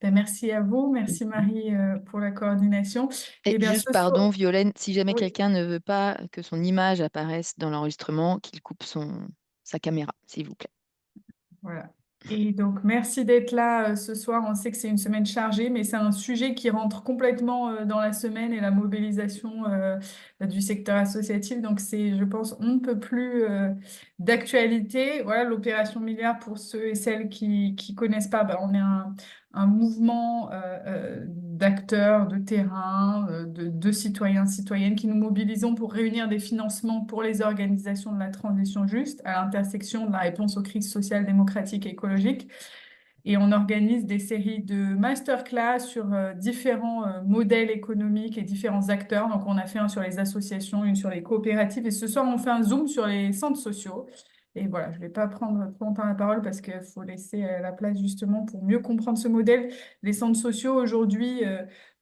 Ben, merci à vous, merci Marie pour la coordination. Et Et bien juste, ce soir, pardon, Violaine, si jamais oui, quelqu'un ne veut pas que son image apparaisse dans l'enregistrement, qu'il coupe sa caméra, s'il vous plaît. voilà. Et donc merci d'être là ce soir. On sait que c'est une semaine chargée, mais c'est un sujet qui rentre complètement dans la semaine et la mobilisation du secteur associatif. Donc c'est, je pense, on ne peut plus d'actualité. Voilà, l'opération Milliard, pour ceux et celles qui connaissent pas, ben, on est un mouvement d'acteurs de terrain, de citoyens, citoyennes qui nous mobilisons pour réunir des financements pour les organisations de la transition juste à l'intersection de la réponse aux crises sociales, démocratiques et écologiques. Et on organise des séries de masterclass sur différents modèles économiques et différents acteurs. Donc, on a fait un sur les associations, une sur les coopératives. Et ce soir, on fait un zoom sur les centres sociaux. Et voilà, je ne vais pas prendre trop longtemps la parole parce qu'il faut laisser la place justement pour mieux comprendre ce modèle. Les centres sociaux, aujourd'hui,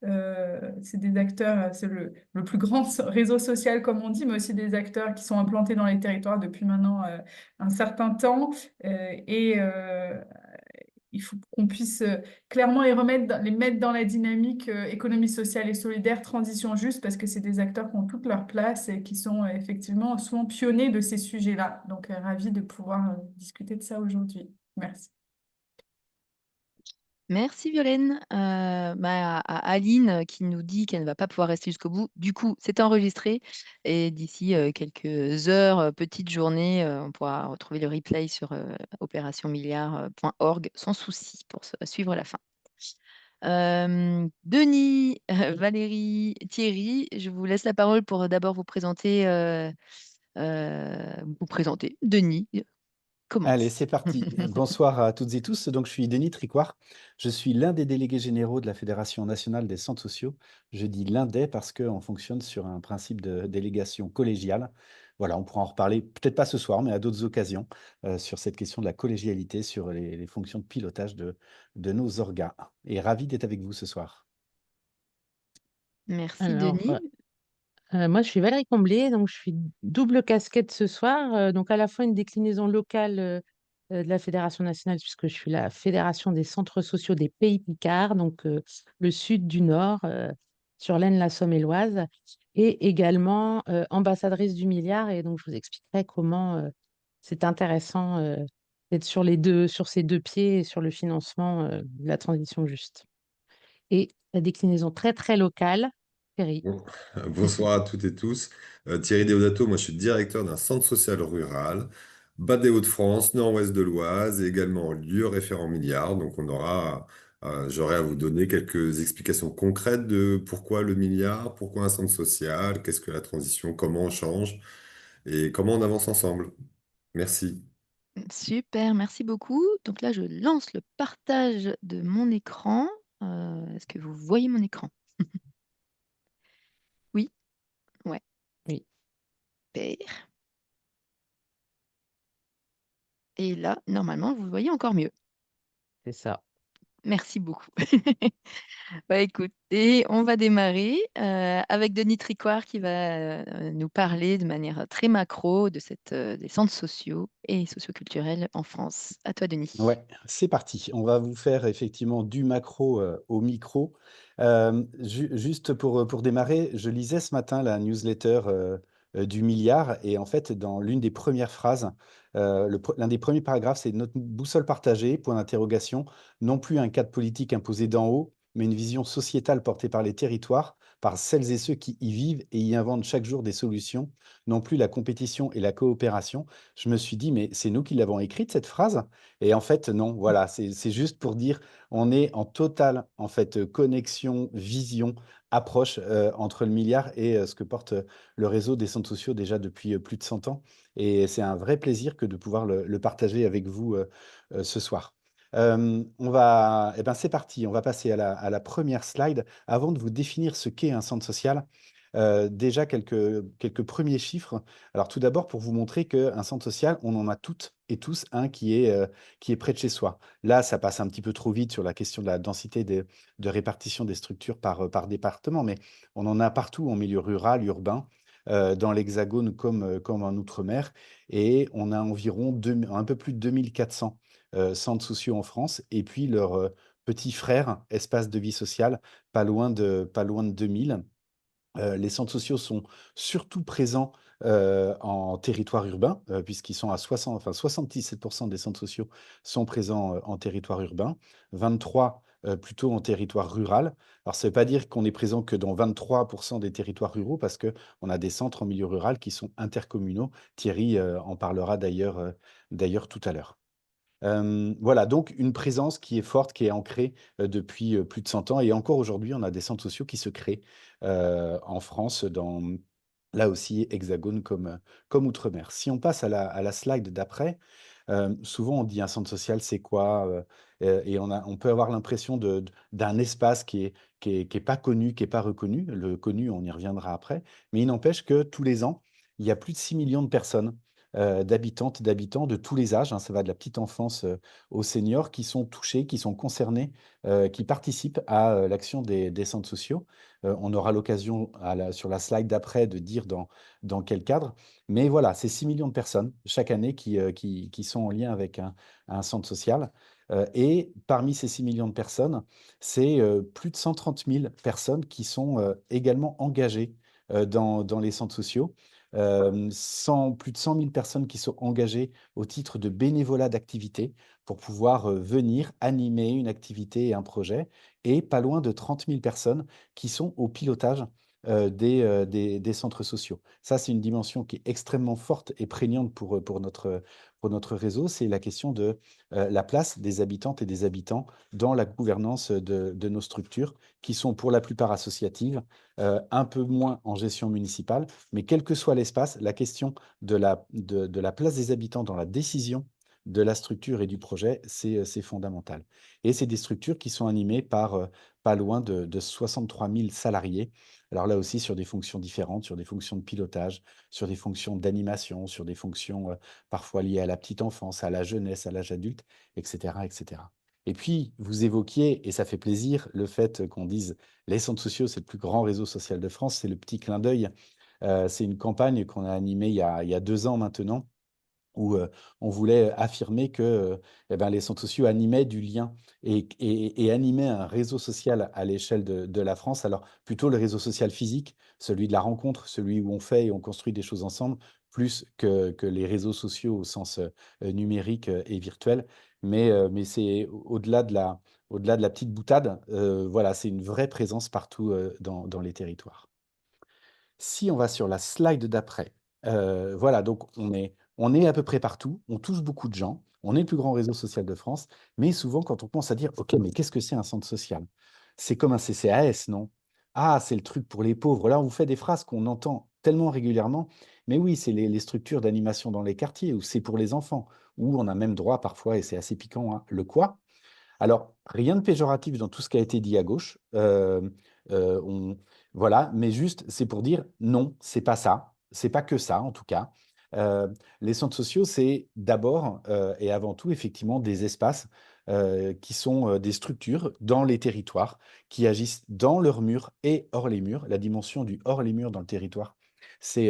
c'est des acteurs, c'est le plus grand réseau social, comme on dit, mais aussi des acteurs qui sont implantés dans les territoires depuis maintenant un certain temps. Et il faut qu'on puisse clairement les mettre dans la dynamique économie sociale et solidaire, transition juste, parce que c'est des acteurs qui ont toute leur place et qui sont effectivement souvent pionniers de ces sujets-là. Donc, ravi de pouvoir discuter de ça aujourd'hui. Merci. Merci Violaine. À Aline qui nous dit qu'elle ne va pas pouvoir rester jusqu'au bout. Du coup, c'est enregistré et d'ici quelques heures, petite journée, on pourra retrouver le replay sur opérationmilliard.org sans souci pour suivre la fin. Denis, Valérie, Thierry, je vous laisse la parole pour d'abord vous présenter. Vous présenter. Denis, Allez, commence. c'est parti. Bonsoir à toutes et tous. Donc, je suis Denis Tricoire. Je suis l'un des délégués généraux de la Fédération nationale des centres sociaux. Je dis l'un des parce qu'on fonctionne sur un principe de délégation collégiale. Voilà, on pourra en reparler, peut-être pas ce soir, mais à d'autres occasions, sur cette question de la collégialité, sur les fonctions de pilotage de nos organes. Et ravi d'être avec vous ce soir. Merci Alors, Denis. moi, je suis Valérie Comblé, donc je suis double casquette ce soir, donc à la fois une déclinaison locale de la Fédération nationale, puisque je suis la Fédération des centres sociaux des Pays Picards, donc le sud du Nord, sur l'Aisne, la Somme et l'Oise, et également ambassadrice du milliard, et donc je vous expliquerai comment c'est intéressant d'être sur ces deux pieds et sur le financement de la transition juste. Et la déclinaison très, très locale, Thierry. Bon, bonsoir à toutes et tous. Thierry Deodato, moi je suis directeur d'un centre social rural, bas des Hauts-de-France, nord-ouest de l'Oise et également lieu référent milliard. Donc j'aurai à vous donner quelques explications concrètes de pourquoi le milliard, pourquoi un centre social, qu'est-ce que la transition, comment on change et comment on avance ensemble. Merci. Super, merci beaucoup. Donc là, je lance le partage de mon écran. Est-ce que vous voyez mon écran? Oui, ouais, Oui, super. Et là, normalement, vous voyez encore mieux. c'est ça. Merci beaucoup. Bah, écoutez, on va démarrer avec Denis Tricoire qui va nous parler de manière très macro des centres sociaux et socioculturels en France. À toi, Denis. Ouais, c'est parti. On va vous faire effectivement du macro au micro. Juste pour démarrer, je lisais ce matin la newsletter du milliard et en fait, dans l'une des premières phrases, l'un des premiers paragraphes, c'est notre boussole partagée, point d'interrogation, non plus un cadre politique imposé d'en haut, mais une vision sociétale portée par les territoires, par celles et ceux qui y vivent et y inventent chaque jour des solutions, non plus la compétition et la coopération. Je me suis dit, mais c'est nous qui l'avons écrite, cette phrase? Et en fait, non, voilà, c'est juste pour dire, on est en totale, en fait, connexion, vision, approche entre le milliard et ce que porte le réseau des centres sociaux déjà depuis plus de 100 ans. Et c'est un vrai plaisir que de pouvoir le partager avec vous ce soir. Eh ben, c'est parti, on va passer à la première slide. Avant de vous définir ce qu'est un centre social, déjà quelques premiers chiffres. Alors tout d'abord, pour vous montrer qu'un centre social, on en a toutes et tous un qui est près de chez soi. Là, ça passe un petit peu trop vite sur la question de la densité de répartition des structures par département, mais on en a partout en milieu rural, urbain, dans l'Hexagone comme en Outre-mer, et on a environ un peu plus de 2400 centres sociaux en France, et puis leur petit frère, espace de vie sociale, pas loin de 2000. Les centres sociaux sont surtout présents en territoire urbain, puisqu'ils sont à 77% des centres sociaux sont présents en territoire urbain, 23 plutôt en territoire rural. Alors, ça ne veut pas dire qu'on est présent que dans 23% des territoires ruraux, parce qu'on a des centres en milieu rural qui sont intercommunaux. Thierry en parlera d'ailleurs tout à l'heure. Voilà, donc une présence qui est forte, qui est ancrée depuis plus de 100 ans. Et encore aujourd'hui, on a des centres sociaux qui se créent en France, là aussi, Hexagone comme Outre-mer. Si on passe à la slide d'après, souvent on dit un centre social, c'est quoi? Et on peut avoir l'impression d'un espace qui est pas connu, qui est pas reconnu. Le connu, on y reviendra après. Mais il n'empêche que tous les ans, il y a plus de 6 millions de personnes d'habitantes, d'habitants de tous les âges, hein, ça va de la petite enfance aux seniors, qui sont touchés, qui sont concernés, qui participent à l'action des centres sociaux. On aura l'occasion sur la slide d'après de dire dans quel cadre. Mais voilà, c'est 6 millions de personnes chaque année qui sont en lien avec un centre social. Et parmi ces 6 millions de personnes, c'est plus de 130 000 personnes qui sont également engagées dans les centres sociaux. Plus de 100 000 personnes qui sont engagées au titre de bénévolat d'activité pour pouvoir venir animer une activité et un projet, et pas loin de 30 000 personnes qui sont au pilotage des centres sociaux. Ça, c'est une dimension qui est extrêmement forte et prégnante pour notre réseau. C'est la question de la place des habitantes et des habitants dans la gouvernance de nos structures, qui sont pour la plupart associatives, un peu moins en gestion municipale, mais quel que soit l'espace, la question de la place des habitants dans la décision de la structure et du projet, c'est fondamental. Et c'est des structures qui sont animées par pas loin de 63 000 salariés. Alors là aussi, sur des fonctions différentes, sur des fonctions de pilotage, sur des fonctions d'animation, sur des fonctions parfois liées à la petite enfance, à la jeunesse, à l'âge adulte, etc., etc. Et puis, vous évoquiez, et ça fait plaisir, le fait qu'on dise les centres sociaux, c'est le plus grand réseau social de France, c'est le petit clin d'œil. C'est une campagne qu'on a animée il y a 2 ans maintenant, où on voulait affirmer que eh ben, les centres sociaux animaient du lien et animaient un réseau social à l'échelle de la France. Alors, plutôt le réseau social physique, celui de la rencontre, celui où on fait et on construit des choses ensemble, plus que les réseaux sociaux au sens numérique et virtuel. Mais c'est au-delà de la petite boutade, voilà, c'est une vraie présence partout dans les territoires. Si on va sur la slide d'après, voilà, donc on est à peu près partout, on touche beaucoup de gens, on est le plus grand réseau social de France, mais souvent quand on pense à dire: «OK, mais qu'est-ce que c'est un centre social?» C'est comme un CCAS, non? «Ah, c'est le truc pour les pauvres». Là, on vous fait des phrases qu'on entend tellement régulièrement, mais oui, c'est les structures d'animation dans les quartiers, ou c'est pour les enfants, où on a même droit parfois, et c'est assez piquant, hein, le quoi? Alors, rien de péjoratif dans tout ce qui a été dit à gauche. On voilà, mais juste, c'est pour dire: «Non, c'est pas ça, c'est pas que ça, en tout cas». Les centres sociaux, c'est d'abord, et avant tout, effectivement, des espaces, qui sont, des structures dans les territoires, qui agissent dans leurs murs et hors les murs. La dimension du hors les murs dans le territoire, c'est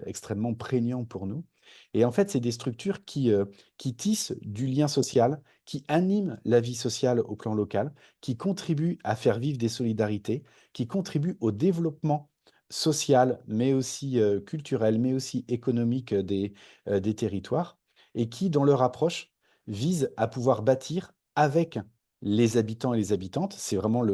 extrêmement prégnant pour nous. Et en fait, c'est des structures qui tissent du lien social, qui animent la vie sociale au plan local, qui contribuent à faire vivre des solidarités, qui contribuent au développement social, mais aussi culturel, mais aussi économique des territoires, et qui, dans leur approche, visent à pouvoir bâtir avec les habitants et les habitantes. C'est vraiment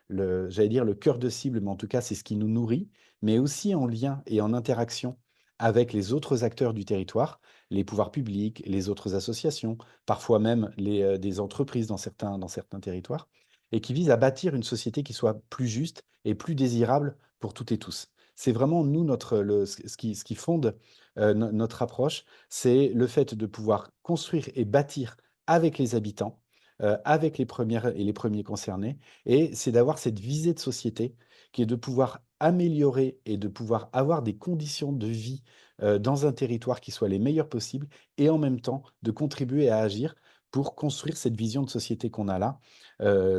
j'allais dire le cœur de cible, mais en tout cas, c'est ce qui nous nourrit, mais aussi en lien et en interaction avec les autres acteurs du territoire, les pouvoirs publics, les autres associations, parfois même des entreprises dans certains territoires, et qui vise à bâtir une société qui soit plus juste et plus désirable pour toutes et tous. C'est vraiment nous, ce qui fonde notre approche, c'est le fait de pouvoir construire et bâtir avec les habitants, avec les premières et les premiers concernés, et c'est d'avoir cette visée de société qui est de pouvoir améliorer et de pouvoir avoir des conditions de vie dans un territoire qui soient les meilleures possibles, et en même temps de contribuer à agir pour construire cette vision de société qu'on a là.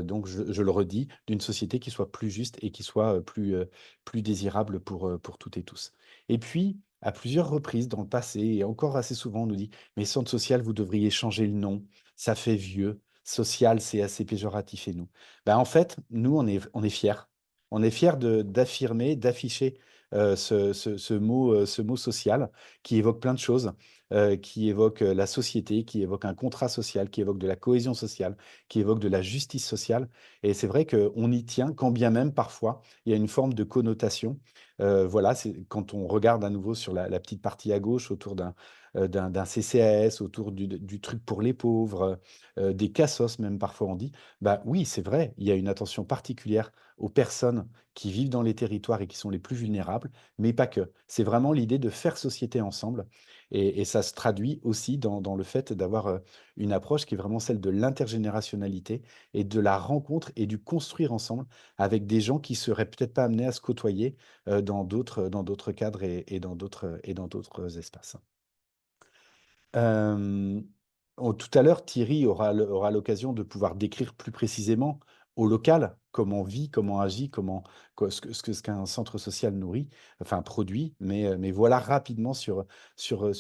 Donc je le redis, d'une société qui soit plus juste et qui soit plus désirable pour toutes et tous. Et puis, à plusieurs reprises dans le passé, et encore assez souvent, on nous dit: «Mais centre social, vous devriez changer le nom, ça fait vieux, social, c'est assez péjoratif et nous». Ben, en fait, nous, on est fiers. On est fiers d'affirmer, d'afficher, ce mot social qui évoque plein de choses, qui évoque, la société, qui évoque un contrat social, qui évoque de la cohésion sociale, qui évoque de la justice sociale, et c'est vrai qu'on y tient, quand bien même parfois il y a une forme de connotation. Voilà, c'est quand on regarde à nouveau sur la petite partie à gauche autour d'un CCAS, autour du truc pour les pauvres, des CASSOS même parfois on dit. Bah oui, c'est vrai, il y a une attention particulière aux personnes qui vivent dans les territoires et qui sont les plus vulnérables, mais pas que. C'est vraiment l'idée de faire société ensemble, et ça se traduit aussi dans le fait d'avoir, une approche qui est vraiment celle de l'intergénérationnalité et de la rencontre et du construire ensemble avec des gens qui seraient peut-être pas amenés à se côtoyer, dans d'autres cadres et dans d'autres espaces. Hem, Tout à l'heure, Thierry aura l'occasion de pouvoir décrire plus précisément au local comment on vit, comment on agit, comment ce qu'un centre social nourrit, enfin produit, mais voilà rapidement sur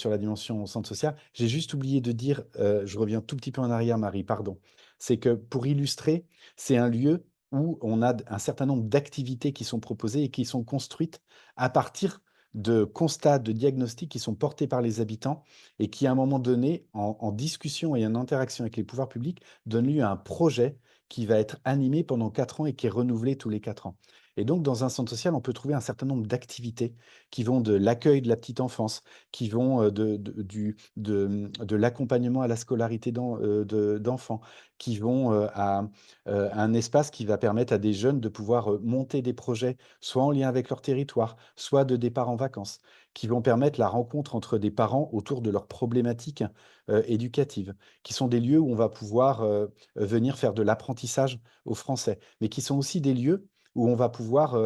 la dimension centre social. J'ai juste oublié de dire, je reviens tout petit peu en arrière, Marie, pardon. C'est que pour illustrer, c'est un lieu où on a un certain nombre d'activités qui sont proposées et qui sont construites à partir de constats, de diagnostics qui sont portés par les habitants et qui, à un moment donné, en discussion et en interaction avec les pouvoirs publics, donne lieu à un projet qui va être animé pendant 4 ans et qui est renouvelé tous les 4 ans. Et donc, dans un centre social, on peut trouver un certain nombre d'activités qui vont de l'accueil de la petite enfance, qui vont de l'accompagnement à la scolarité d'enfants, qui vont à un espace qui va permettre à des jeunes de pouvoir monter des projets, soit en lien avec leur territoire, soit de départ en vacances, qui vont permettre la rencontre entre des parents autour de leurs problématiques éducatives, qui sont des lieux où on va pouvoir venir faire de l'apprentissage aux Français, mais qui sont aussi des lieux où on va pouvoir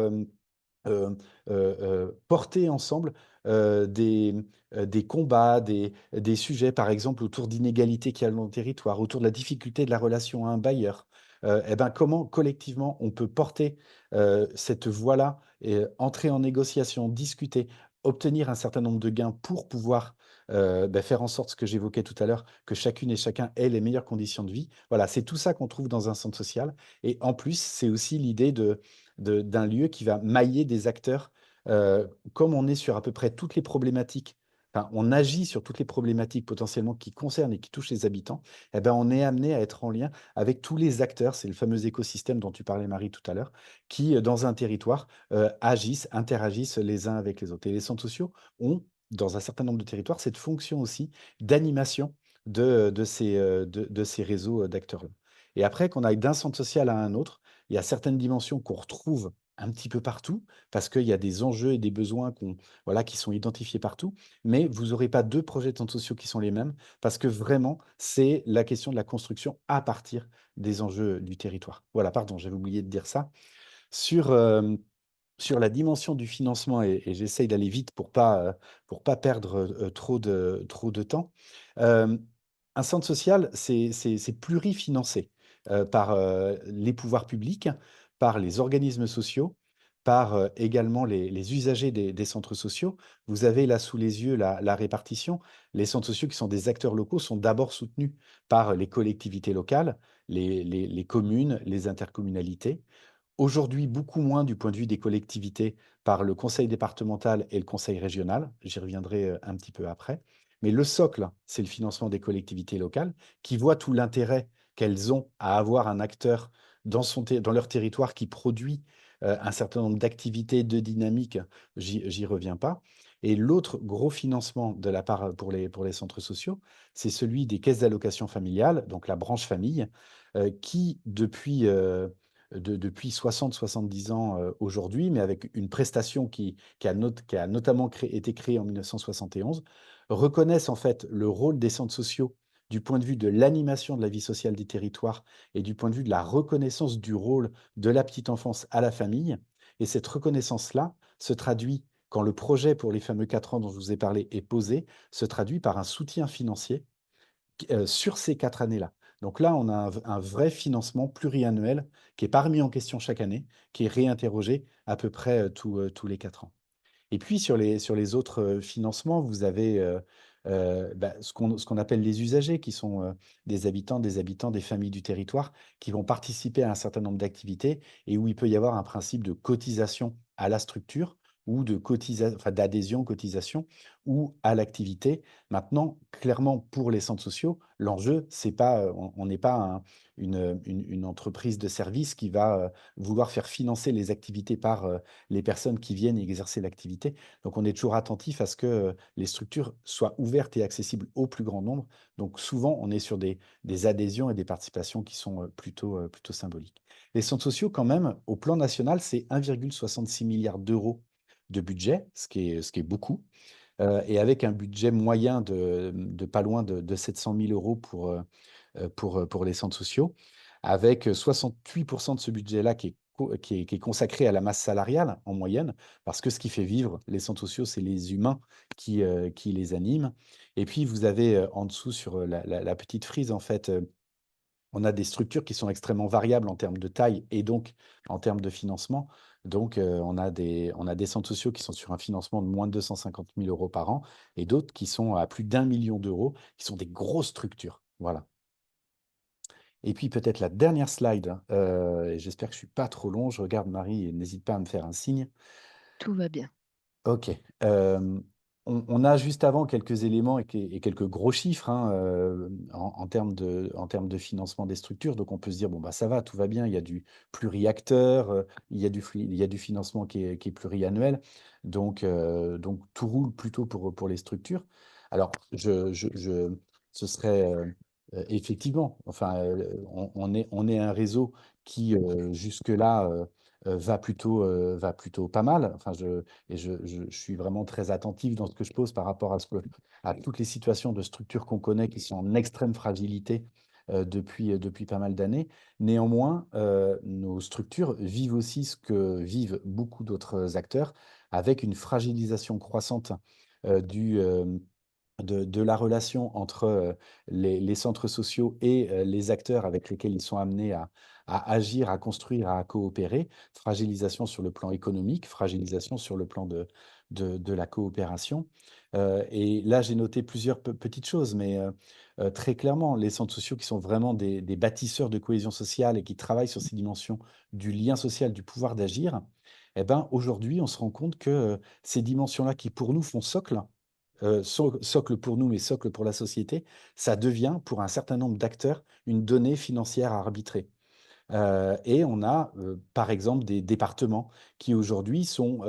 porter ensemble des combats, des sujets, par exemple, autour d'inégalités qu'il y a dans le territoire, autour de la difficulté de la relation à un bailleur. Et ben, comment collectivement on peut porter cette voie-là et entrer en négociation, discuter, obtenir un certain nombre de gains pour pouvoir faire en sorte, ce que j'évoquais tout à l'heure, que chacune et chacun ait les meilleures conditions de vie. Voilà, c'est tout ça qu'on trouve dans un centre social. Et en plus, c'est aussi l'idée d'un lieu qui va mailler des acteurs. Comme on est sur à peu près toutes les problématiques, enfin, on agit sur toutes les problématiques potentiellement qui concernent et qui touchent les habitants, eh ben, on est amené à être en lien avec tous les acteurs, c'est le fameux écosystème dont tu parlais, Marie, tout à l'heure, qui, dans un territoire, agissent, interagissent les uns avec les autres. Et les centres sociaux ont, dans un certain nombre de territoires, cette fonction aussi d'animation de ces réseaux d'acteurs-là. Et après, qu'on aille d'un centre social à un autre, il y a certaines dimensions qu'on retrouve un petit peu partout, parce qu'il y a des enjeux et des besoins voilà, qui sont identifiés partout, mais vous n'aurez pas 2 projets de centres sociaux qui sont les mêmes, parce que vraiment, c'est la question de la construction à partir des enjeux du territoire. Voilà, pardon, j'avais oublié de dire ça. Sur, sur la dimension du financement, et j'essaye d'aller vite pour pas perdre trop de temps. Euh, un centre social, c'est plurifinancé par les pouvoirs publics, par les organismes sociaux, par également les usagers des centres sociaux. Vous avez là sous les yeux la répartition. Les centres sociaux qui sont des acteurs locaux sont d'abord soutenus par les collectivités locales, les communes, les intercommunalités. Aujourd'hui, beaucoup moins du point de vue des collectivités par le conseil départemental et le conseil régional. J'y reviendrai un petit peu après. Mais le socle, c'est le financement des collectivités locales qui voient tout l'intérêt qu'elles ont à avoir un acteur dans leur territoire qui produit un certain nombre d'activités, de dynamiques. J'y reviens pas. Et l'autre gros financement de la part pour les centres sociaux, c'est celui des caisses d'allocation familiale, donc la branche famille, qui depuis 60-70 ans aujourd'hui, mais avec une prestation qui a notamment été créée en 1971, reconnaissent en fait le rôle des centres sociaux du point de vue de l'animation de la vie sociale des territoires et du point de vue de la reconnaissance du rôle de la petite enfance à la famille. Et cette reconnaissance-là se traduit, quand le projet pour les fameux 4 ans dont je vous ai parlé est posé, se traduit par un soutien financier sur ces 4 années-là. Donc là, on a un vrai financement pluriannuel qui n'est pas remis en question chaque année, qui est réinterrogé à peu près tous les 4 ans. Et puis sur les autres financements, vous avez ce qu'on appelle les usagers, qui sont des habitants, des familles du territoire, qui vont participer à un certain nombre d'activités et où il peut y avoir un principe de cotisation à la structure ou d'adhésion, cotisation ou à l'activité. Maintenant, clairement, pour les centres sociaux, l'enjeu, c'est pas, on n'est pas une entreprise de service qui va vouloir faire financer les activités par les personnes qui viennent exercer l'activité. Donc, on est toujours attentif à ce que les structures soient ouvertes et accessibles au plus grand nombre. Donc, souvent, on est sur des adhésions et des participations qui sont plutôt symboliques. Les centres sociaux, quand même, au plan national, c'est 1,66 milliard d'euros de budget, ce qui est beaucoup, et avec un budget moyen de pas loin de 700 000 euros pour les centres sociaux, avec 68% de ce budget-là qui est consacré à la masse salariale en moyenne, parce que ce qui fait vivre les centres sociaux, c'est les humains qui les animent. Et puis, vous avez en dessous, sur la petite frise, en fait, on a des structures qui sont extrêmement variables en termes de taille et donc en termes de financement. Donc, on a des centres sociaux qui sont sur un financement de moins de 250 000 euros par an et d'autres qui sont à plus d'1 million d'euros, qui sont des grosses structures. Voilà. Et puis peut-être la dernière slide, et j'espère que je ne suis pas trop long. Je regarde Marie et n'hésite pas à me faire un signe. Tout va bien. Ok. On a juste avant quelques éléments et quelques gros chiffres, hein, en termes de financement des structures. Donc on peut se dire, bon, bah, ça va, tout va bien, il y a du pluriacteur, il y a du financement qui est pluriannuel. Donc tout roule plutôt pour les structures. Alors, ce serait effectivement, enfin, on est un réseau qui jusque-là va plutôt pas mal. Enfin, je suis vraiment très attentif dans ce que je pose par rapport à toutes les situations de structures qu'on connaît qui sont en extrême fragilité depuis pas mal d'années. Néanmoins, nos structures vivent aussi ce que vivent beaucoup d'autres acteurs, avec une fragilisation croissante de la relation entre les centres sociaux et les acteurs avec lesquels ils sont amenés à agir, à construire, à coopérer. Fragilisation sur le plan économique, fragilisation sur le plan de la coopération. Et là, j'ai noté plusieurs petites choses, mais très clairement, les centres sociaux qui sont vraiment des bâtisseurs de cohésion sociale et qui travaillent sur ces dimensions du lien social, du pouvoir d'agir, eh ben, aujourd'hui, on se rend compte que ces dimensions-là qui, pour nous, font socle, socle pour nous, mais socle pour la société, ça devient, pour un certain nombre d'acteurs, une donnée financière à arbitrer. Et on a, par exemple, des départements qui aujourd'hui sont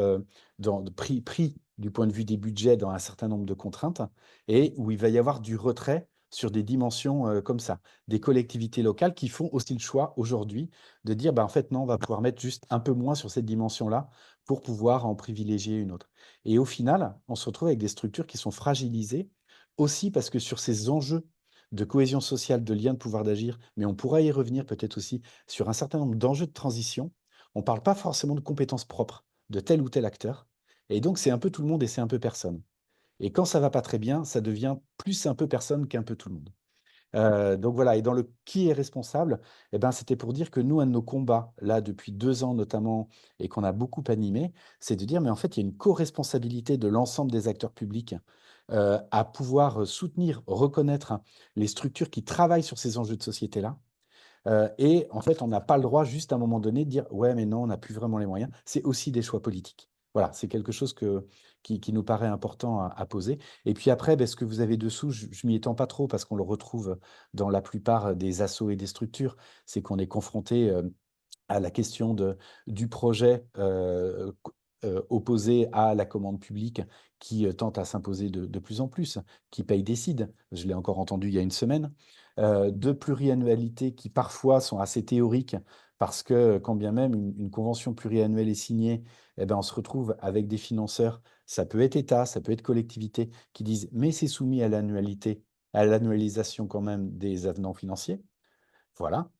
pris du point de vue des budgets dans un certain nombre de contraintes et où il va y avoir du retrait sur des dimensions comme ça. Des collectivités locales qui font aussi le choix aujourd'hui de dire, bah, en fait, non, on va pouvoir mettre juste un peu moins sur cette dimension-là pour pouvoir en privilégier une autre. Et au final, on se retrouve avec des structures qui sont fragilisées aussi parce que sur ces enjeux de cohésion sociale, de lien de pouvoir d'agir, mais on pourra y revenir peut-être aussi sur un certain nombre d'enjeux de transition. On ne parle pas forcément de compétences propres de tel ou tel acteur. Et donc, c'est un peu tout le monde et c'est un peu personne. Et quand ça va pas très bien, ça devient plus un peu personne qu'un peu tout le monde. Donc voilà, et dans le qui est responsable, eh ben, c'était pour dire que nous, un de nos combats, là, depuis 2 ans notamment, et qu'on a beaucoup animé, c'est de dire, mais en fait, il y a une co-responsabilité de l'ensemble des acteurs publics à pouvoir soutenir, reconnaître les structures qui travaillent sur ces enjeux de société-là. Et en fait, on n'a pas le droit, juste à un moment donné, de dire, ouais, mais non, on n'a plus vraiment les moyens. C'est aussi des choix politiques. Voilà, c'est quelque chose qui nous paraît important à poser. Et puis après, ben, ce que vous avez dessous, je ne m'y étends pas trop parce qu'on le retrouve dans la plupart des assos et des structures. C'est qu'on est confronté à la question du projet opposé à la commande publique qui tente à s'imposer de plus en plus, qui paye des CID, je l'ai encore entendu il y a une semaine, de pluriannualités qui parfois sont assez théoriques, parce que quand bien même une convention pluriannuelle est signée, eh ben, on se retrouve avec des financeurs, ça peut être État, ça peut être collectivité, qui disent mais c'est soumis à l'annualité, à l'annualisation quand même des avenants financiers. Voilà.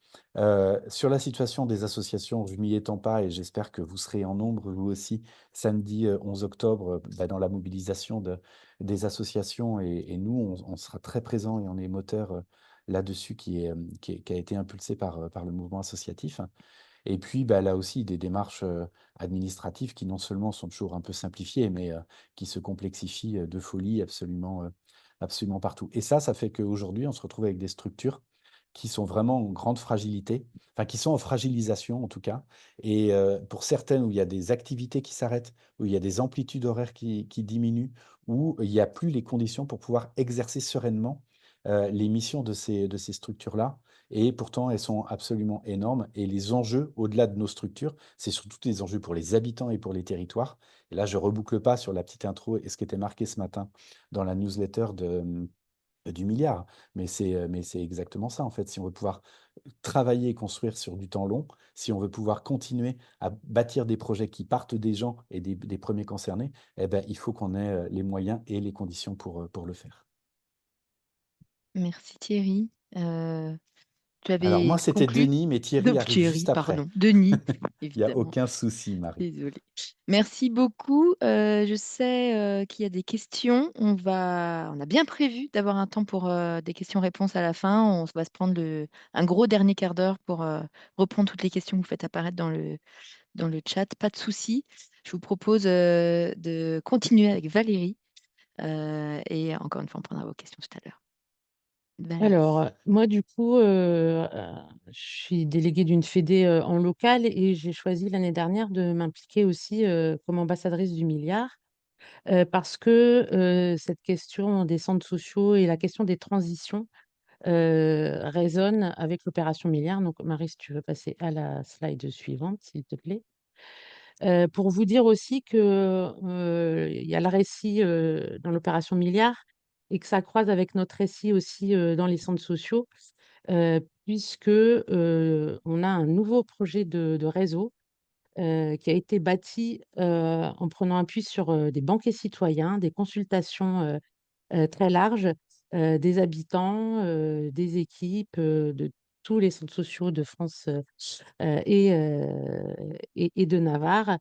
Sur la situation des associations, je m'y étends pas et j'espère que vous serez en nombre, vous aussi, samedi 11 octobre, bah, dans la mobilisation des associations. Et nous, on sera très présents et on est moteur là-dessus qui a été impulsé par le mouvement associatif. Et puis, bah, là aussi, des démarches administratives qui non seulement sont toujours un peu simplifiées, mais qui se complexifient de folie absolument partout. Et ça fait qu'aujourd'hui, on se retrouve avec des structures qui sont vraiment en grande fragilité, enfin qui sont en fragilisation en tout cas. Et pour certaines, où il y a des activités qui s'arrêtent, où il y a des amplitudes horaires qui diminuent, où il n'y a plus les conditions pour pouvoir exercer sereinement les missions de ces structures-là. Et pourtant, elles sont absolument énormes. Et les enjeux, au-delà de nos structures, c'est surtout des enjeux pour les habitants et pour les territoires. Et là, je reboucle pas sur la petite intro et ce qui était marqué ce matin dans la newsletter du milliard. Mais c'est exactement ça, en fait. Si on veut pouvoir travailler et construire sur du temps long, si on veut pouvoir continuer à bâtir des projets qui partent des gens et des premiers concernés, eh ben, il faut qu'on ait les moyens et les conditions pour le faire. Merci Thierry. Tu Alors, moi, avais c'était conclu? Denis, mais Thierry Donc arrive Thierry, juste après. pardon. Denis, Il n'y a évidemment. aucun souci, Marie. Désolée. Merci beaucoup. Je sais qu'il y a des questions. On a bien prévu d'avoir un temps pour des questions-réponses à la fin. On va se prendre un gros dernier quart d'heure pour reprendre toutes les questions que vous faites apparaître dans le chat. Pas de souci. Je vous propose de continuer avec Valérie. Et encore une fois, on prendra vos questions tout à l'heure. Valérie. Alors, moi, du coup, je suis déléguée d'une fédé en local et j'ai choisi l'année dernière de m'impliquer aussi comme ambassadrice du milliard parce que cette question des centres sociaux et la question des transitions résonne avec l'opération milliard. Donc, Marie, si tu veux passer à la slide suivante, s'il te plaît. Pour vous dire aussi que il y a le récit dans l'opération milliard et que ça croise avec notre récit aussi dans les centres sociaux, puisque on a un nouveau projet de réseau qui a été bâti en prenant appui sur des banquets citoyens, des consultations très larges des habitants, des équipes de tous les centres sociaux de France et de Navarre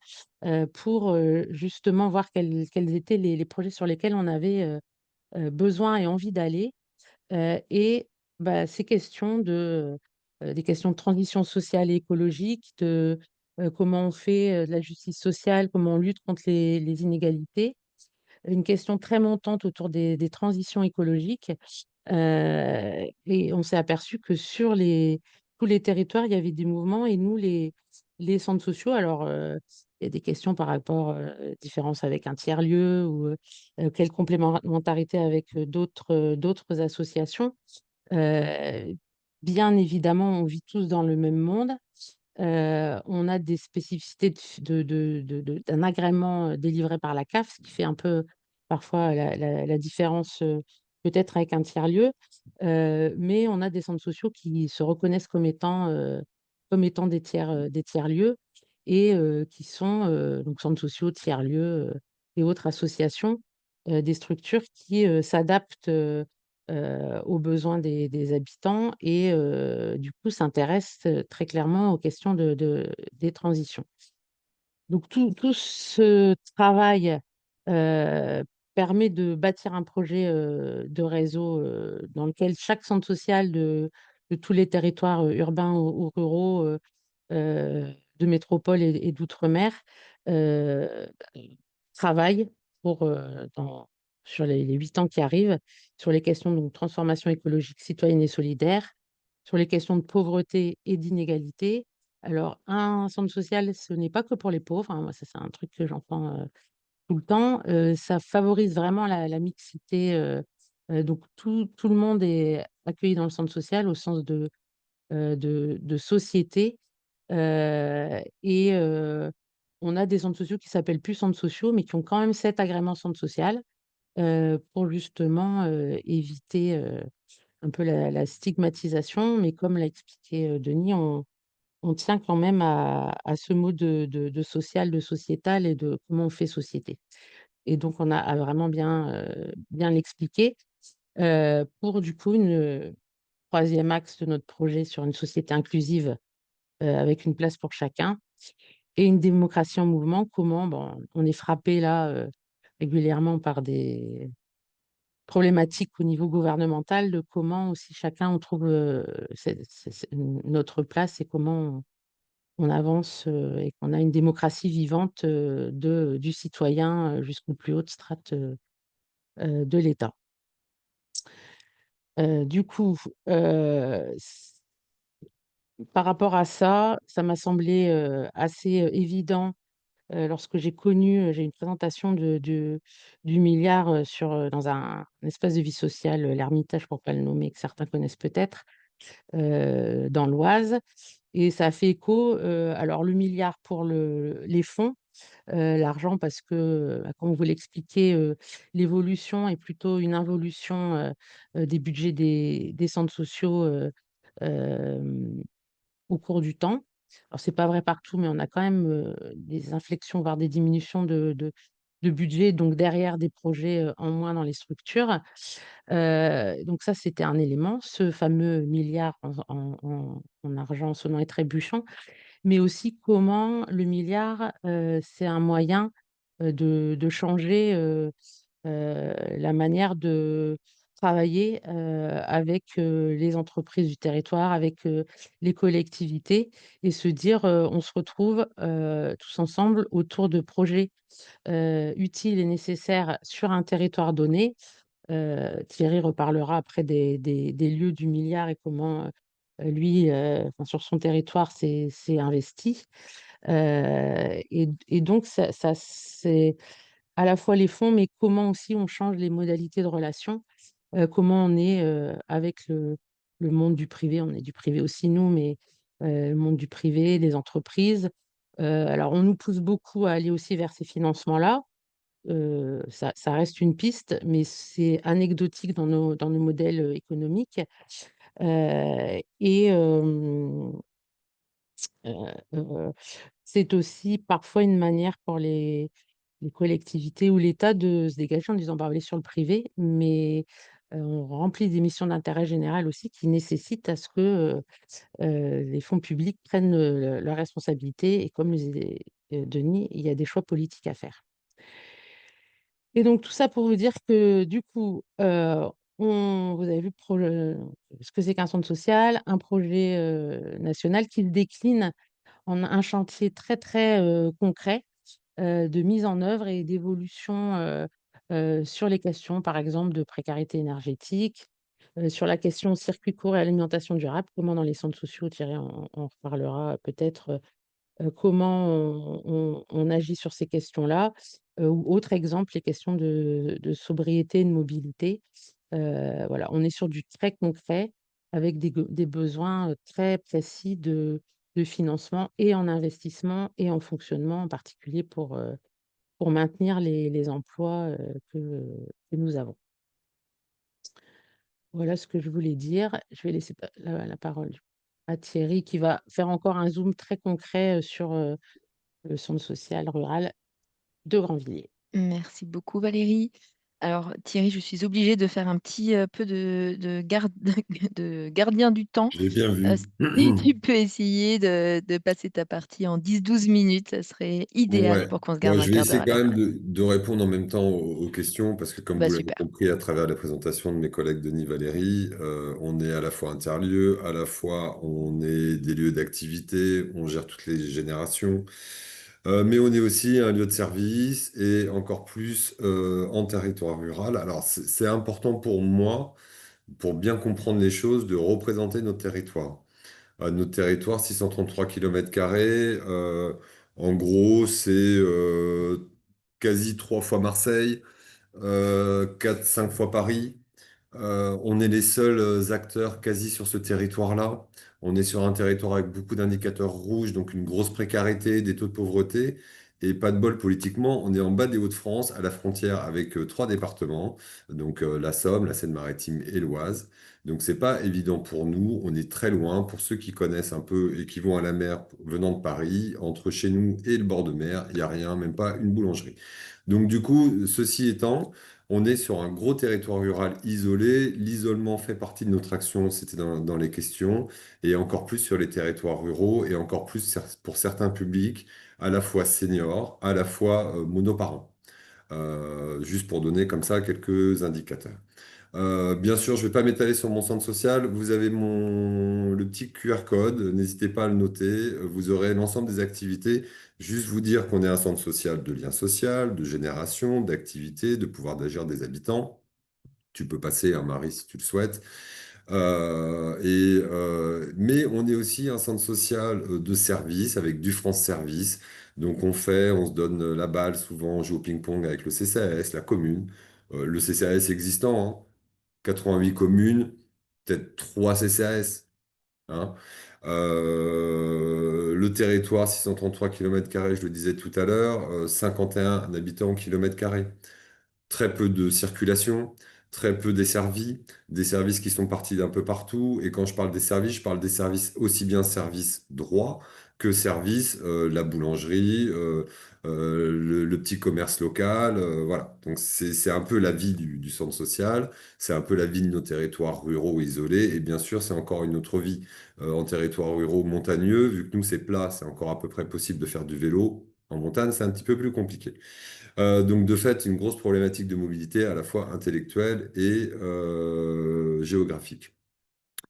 pour justement voir quels étaient les projets sur lesquels on avait besoin et envie d'aller. Et bah, ces questions des questions de transition sociale et écologique, de comment on fait de la justice sociale, comment on lutte contre les inégalités, une question très montante autour des transitions écologiques. Et on s'est aperçu que sur tous les territoires, il y avait des mouvements et nous, les centres sociaux, alors il y a des questions par rapport différence avec un tiers-lieu ou quelle complémentarité avec d'autres associations. Euh, Bien évidemment, on vit tous dans le même monde. On a des spécificités d'un agrément délivré par la CAF, ce qui fait un peu parfois la différence peut-être avec un tiers-lieu. Mais on a des centres sociaux qui se reconnaissent comme étant des tiers-lieux et qui sont donc centres sociaux, tiers-lieux et autres associations, des structures qui s'adaptent aux besoins des habitants et du coup s'intéressent très clairement aux questions des transitions. Donc tout ce travail euh, permet de bâtir un projet de réseau dans lequel chaque centre social de tous les territoires urbains ou ruraux de métropole et d'outre-mer euh, travaille pour, sur les 8 ans qui arrivent, sur les questions de transformation écologique citoyenne et solidaire, sur les questions de pauvreté et d'inégalité. Alors, un centre social, ce n'est pas que pour les pauvres, hein. Moi, ça, c'est un truc que j'entends tout le temps. Ça favorise vraiment la mixité. Donc, tout le monde est accueilli dans le centre social au sens de société. Et on a des centres sociaux qui s'appellent plus centres sociaux, mais qui ont quand même cet agrément centre social pour justement éviter un peu la stigmatisation. Mais comme l'a expliqué Denis, on tient quand même à ce mot de social, de sociétal et de comment on fait société. Et donc, on a à vraiment bien l'expliquer pour du coup une troisième axe de notre projet sur une société inclusive avec une place pour chacun et une démocratie en mouvement. Comment bon, on est frappé là régulièrement par des problématiques au niveau gouvernemental de comment aussi chacun on trouve notre place et comment on avance et qu'on a une démocratie vivante du citoyen jusqu'aux plus hautes strates de l'État. Du coup, par rapport à ça, ça m'a semblé assez évident lorsque j'ai eu une présentation du milliard dans un espace de vie sociale, l'Ermitage pour pas le nommer, que certains connaissent peut-être, dans l'Oise. Et ça a fait écho. Alors le milliard pour les fonds, l'argent parce que, bah, comme vous l'expliquez, l'évolution est plutôt une involution des budgets des centres sociaux hem, au cours du temps. Alors c'est pas vrai partout, mais on a quand même des inflexions, voire des diminutions de budget, donc derrière des projets en moins dans les structures. Donc ça, c'était un élément, ce fameux milliard en argent sonnant et trébuchant, mais aussi comment le milliard, c'est un moyen de changer la manière de travailler avec les entreprises du territoire, avec les collectivités, et se dire on se retrouve tous ensemble autour de projets utiles et nécessaires sur un territoire donné. Thierry reparlera après des lieux du milliard et comment lui, enfin, sur son territoire, s'est investi. Et donc ça c'est à la fois les fonds, mais comment aussi on change les modalités de relation, comment on est avec le monde du privé. On est du privé aussi nous, mais le monde du privé, les entreprises. Alors on nous pousse beaucoup à aller aussi vers ces financements-là. Ça reste une piste, mais c'est anecdotique dans nos modèles économiques. Et heu, c'est aussi parfois une manière pour les collectivités ou l'État de se dégager en disant: «Bah, allez sur le privé», mais on remplit des missions d'intérêt général aussi qui nécessitent à ce que les fonds publics prennent leurs responsabilités, et comme le disait Denis, il y a des choix politiques à faire. Et donc tout ça pour vous dire que du coup, vous avez vu ce que c'est qu'un centre social, un projet national qui se décline en un chantier très, très concret de mise en œuvre et d'évolution sur les questions, par exemple, de précarité énergétique, sur la question circuit court et alimentation durable, comment dans les centres sociaux, Thierry en reparlera peut-être. Comment on agit sur ces questions-là, ou autre exemple, les questions de sobriété et de mobilité. Voilà, on est sur du très concret avec des besoins, très précis de financement et en investissement et en fonctionnement, en particulier pour maintenir les emplois, que nous avons. Voilà ce que je voulais dire. Je vais laisser la parole à Thierry qui va faire encore un zoom très concret, sur, le centre social rural de Grandvilliers. Merci beaucoup Valérie. Alors Thierry, je suis obligée de faire un petit peu de gardien du temps. J'ai bien Euh, vu. si tu peux essayer de passer ta partie en 10-12 minutes, ça serait idéal Ouais. pour qu'on se Bon, garde un je vais quart d'heure essayer à quand la même fin. de répondre en même temps aux questions, parce que comme Bah vous l'avez super. compris à travers la présentation de mes collègues Denis Valérie, on est à la fois interlieu, à la fois on est des lieux d'activité, on gère toutes les générations, mais on est aussi un lieu de service et encore plus en territoire rural. Alors c'est important pour moi, pour bien comprendre les choses, de représenter notre territoire. Notre territoire, 633 km², en gros, c'est quasi 3 fois Marseille, 4, 5 fois Paris. On est les seuls acteurs quasi sur ce territoire-là. On est sur un territoire avec beaucoup d'indicateurs rouges, donc une grosse précarité, des taux de pauvreté. Et pas de bol politiquement, on est en bas des Hauts-de-France, à la frontière avec 3 départements, donc la Somme, la Seine-Maritime et l'Oise. Donc c'est pas évident pour nous, on est très loin. Pour ceux qui connaissent un peu et qui vont à la mer venant de Paris, entre chez nous et le bord de mer, il n'y a rien, même pas une boulangerie. Donc du coup, ceci étant, on est sur un gros territoire rural isolé. L'isolement fait partie de notre action, c'était dans les questions, et encore plus sur les territoires ruraux, et encore plus pour certains publics, à la fois seniors, à la fois monoparents. Juste pour donner comme ça quelques indicateurs. Bien sûr, je ne vais pas m'étaler sur mon centre social. Vous avez le petit QR code, n'hésitez pas à le noter. Vous aurez l'ensemble des activités. Juste vous dire qu'on est un centre social de lien social, de génération, d'activité, de pouvoir d'agir des habitants. Tu peux passer, un Marie, si tu le souhaites. Mais on est aussi un centre social de service avec du France Service. Donc on se donne la balle souvent, on joue au ping-pong avec le CCAS, la commune. Le CCAS existant, hein. 88 communes, peut-être 3 CCAS, hein. Le territoire, 633 km², je le disais tout à l'heure, 51 habitants au kilomètre carré. Très peu de circulation, très peu desservis, des services qui sont partis d'un peu partout. Et quand je parle des services, je parle des services aussi bien services droits que services, la boulangerie, le petit commerce local. Voilà. Donc c'est un peu la vie du centre social, c'est un peu la vie de nos territoires ruraux isolés. Et bien sûr, c'est encore une autre vie en territoires ruraux montagneux. Vu que nous, c'est plat, c'est encore à peu près possible de faire du vélo. En montagne, c'est un petit peu plus compliqué. Donc, de fait, une grosse problématique de mobilité à la fois intellectuelle et géographique.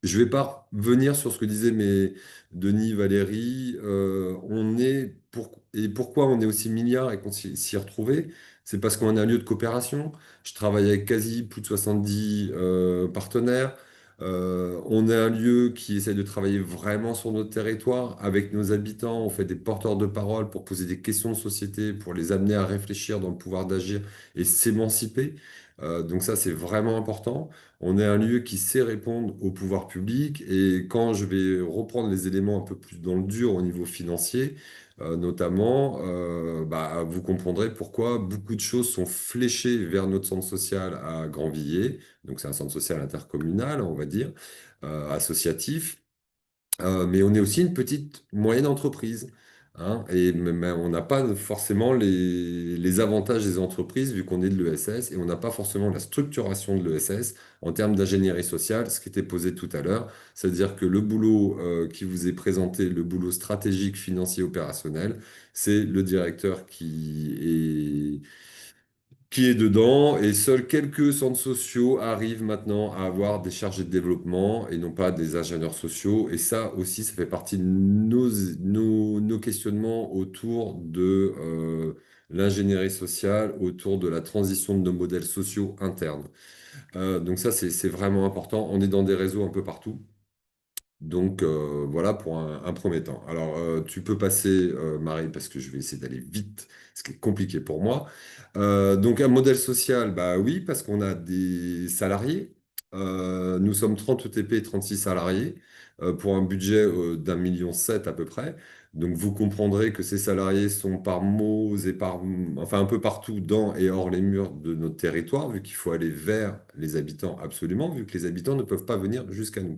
Je ne vais pas venir sur ce que disaient mes Denis, Valérie. Et pourquoi on est aussi milliards et qu'on s'y retrouvait? C'est parce qu'on est un lieu de coopération. Je travaille avec quasi plus de 70 partenaires. On est un lieu qui essaie de travailler vraiment sur notre territoire avec nos habitants. On fait des porteurs de parole pour poser des questions de société, pour les amener à réfléchir dans le pouvoir d'agir et s'émanciper. Donc ça, c'est vraiment important. On est un lieu qui sait répondre au pouvoir public et quand je vais reprendre les éléments un peu plus dans le dur au niveau financier, notamment, vous comprendrez pourquoi beaucoup de choses sont fléchées vers notre centre social à Grandvilliers. Donc c'est un centre social intercommunal, on va dire, associatif. Mais on est aussi une petite moyenne entreprise, hein, et on n'a pas forcément les avantages des entreprises vu qu'on est de l'ESS et on n'a pas forcément la structuration de l'ESS en termes d'ingénierie sociale, ce qui était posé tout à l'heure. C'est-à-dire que le boulot qui vous est présenté, le boulot stratégique, financier, opérationnel, c'est le directeur qui est dedans, et seuls quelques centres sociaux arrivent maintenant à avoir des chargés de développement et non pas des ingénieurs sociaux. Et ça aussi, ça fait partie de nos questionnements autour de l'ingénierie sociale, autour de la transition de nos modèles sociaux internes. Donc ça, c'est vraiment important. On est dans des réseaux un peu partout. Donc voilà pour un premier temps. Alors tu peux passer, Marie, parce que je vais essayer d'aller vite, ce qui est compliqué pour moi. Donc un modèle social, bah oui, parce qu'on a des salariés. Nous sommes 30 ETP et 36 salariés pour un budget d'1,7 million à peu près. Donc vous comprendrez que ces salariés sont par mots et enfin un peu partout dans et hors les murs de notre territoire, vu qu'il faut aller vers les habitants absolument, vu que les habitants ne peuvent pas venir jusqu'à nous.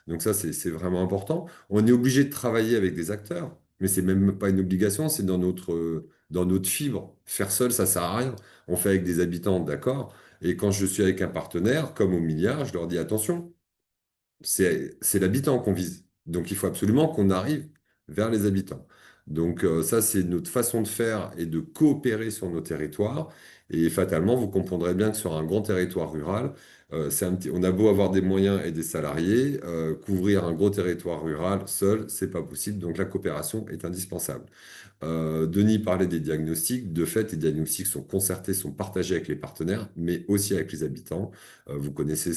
Donc ça, c'est vraiment important. On est obligé de travailler avec des acteurs, mais c'est même pas une obligation, c'est dans notre fibre. Faire seul, ça sert à rien. On fait avec des habitants, d'accord. Et quand je suis avec un partenaire, comme au milliard, je leur dis attention, c'est l'habitant qu'on vise. Donc il faut absolument qu'on arrive vers les habitants. Donc ça, c'est notre façon de faire et de coopérer sur nos territoires. Et fatalement, vous comprendrez bien que sur un grand territoire rural, on a beau avoir des moyens et des salariés, couvrir un gros territoire rural seul, c'est pas possible. Donc la coopération est indispensable. Denis parlait des diagnostics. De fait, les diagnostics sont concertés, sont partagés avec les partenaires, mais aussi avec les habitants. Vous connaissez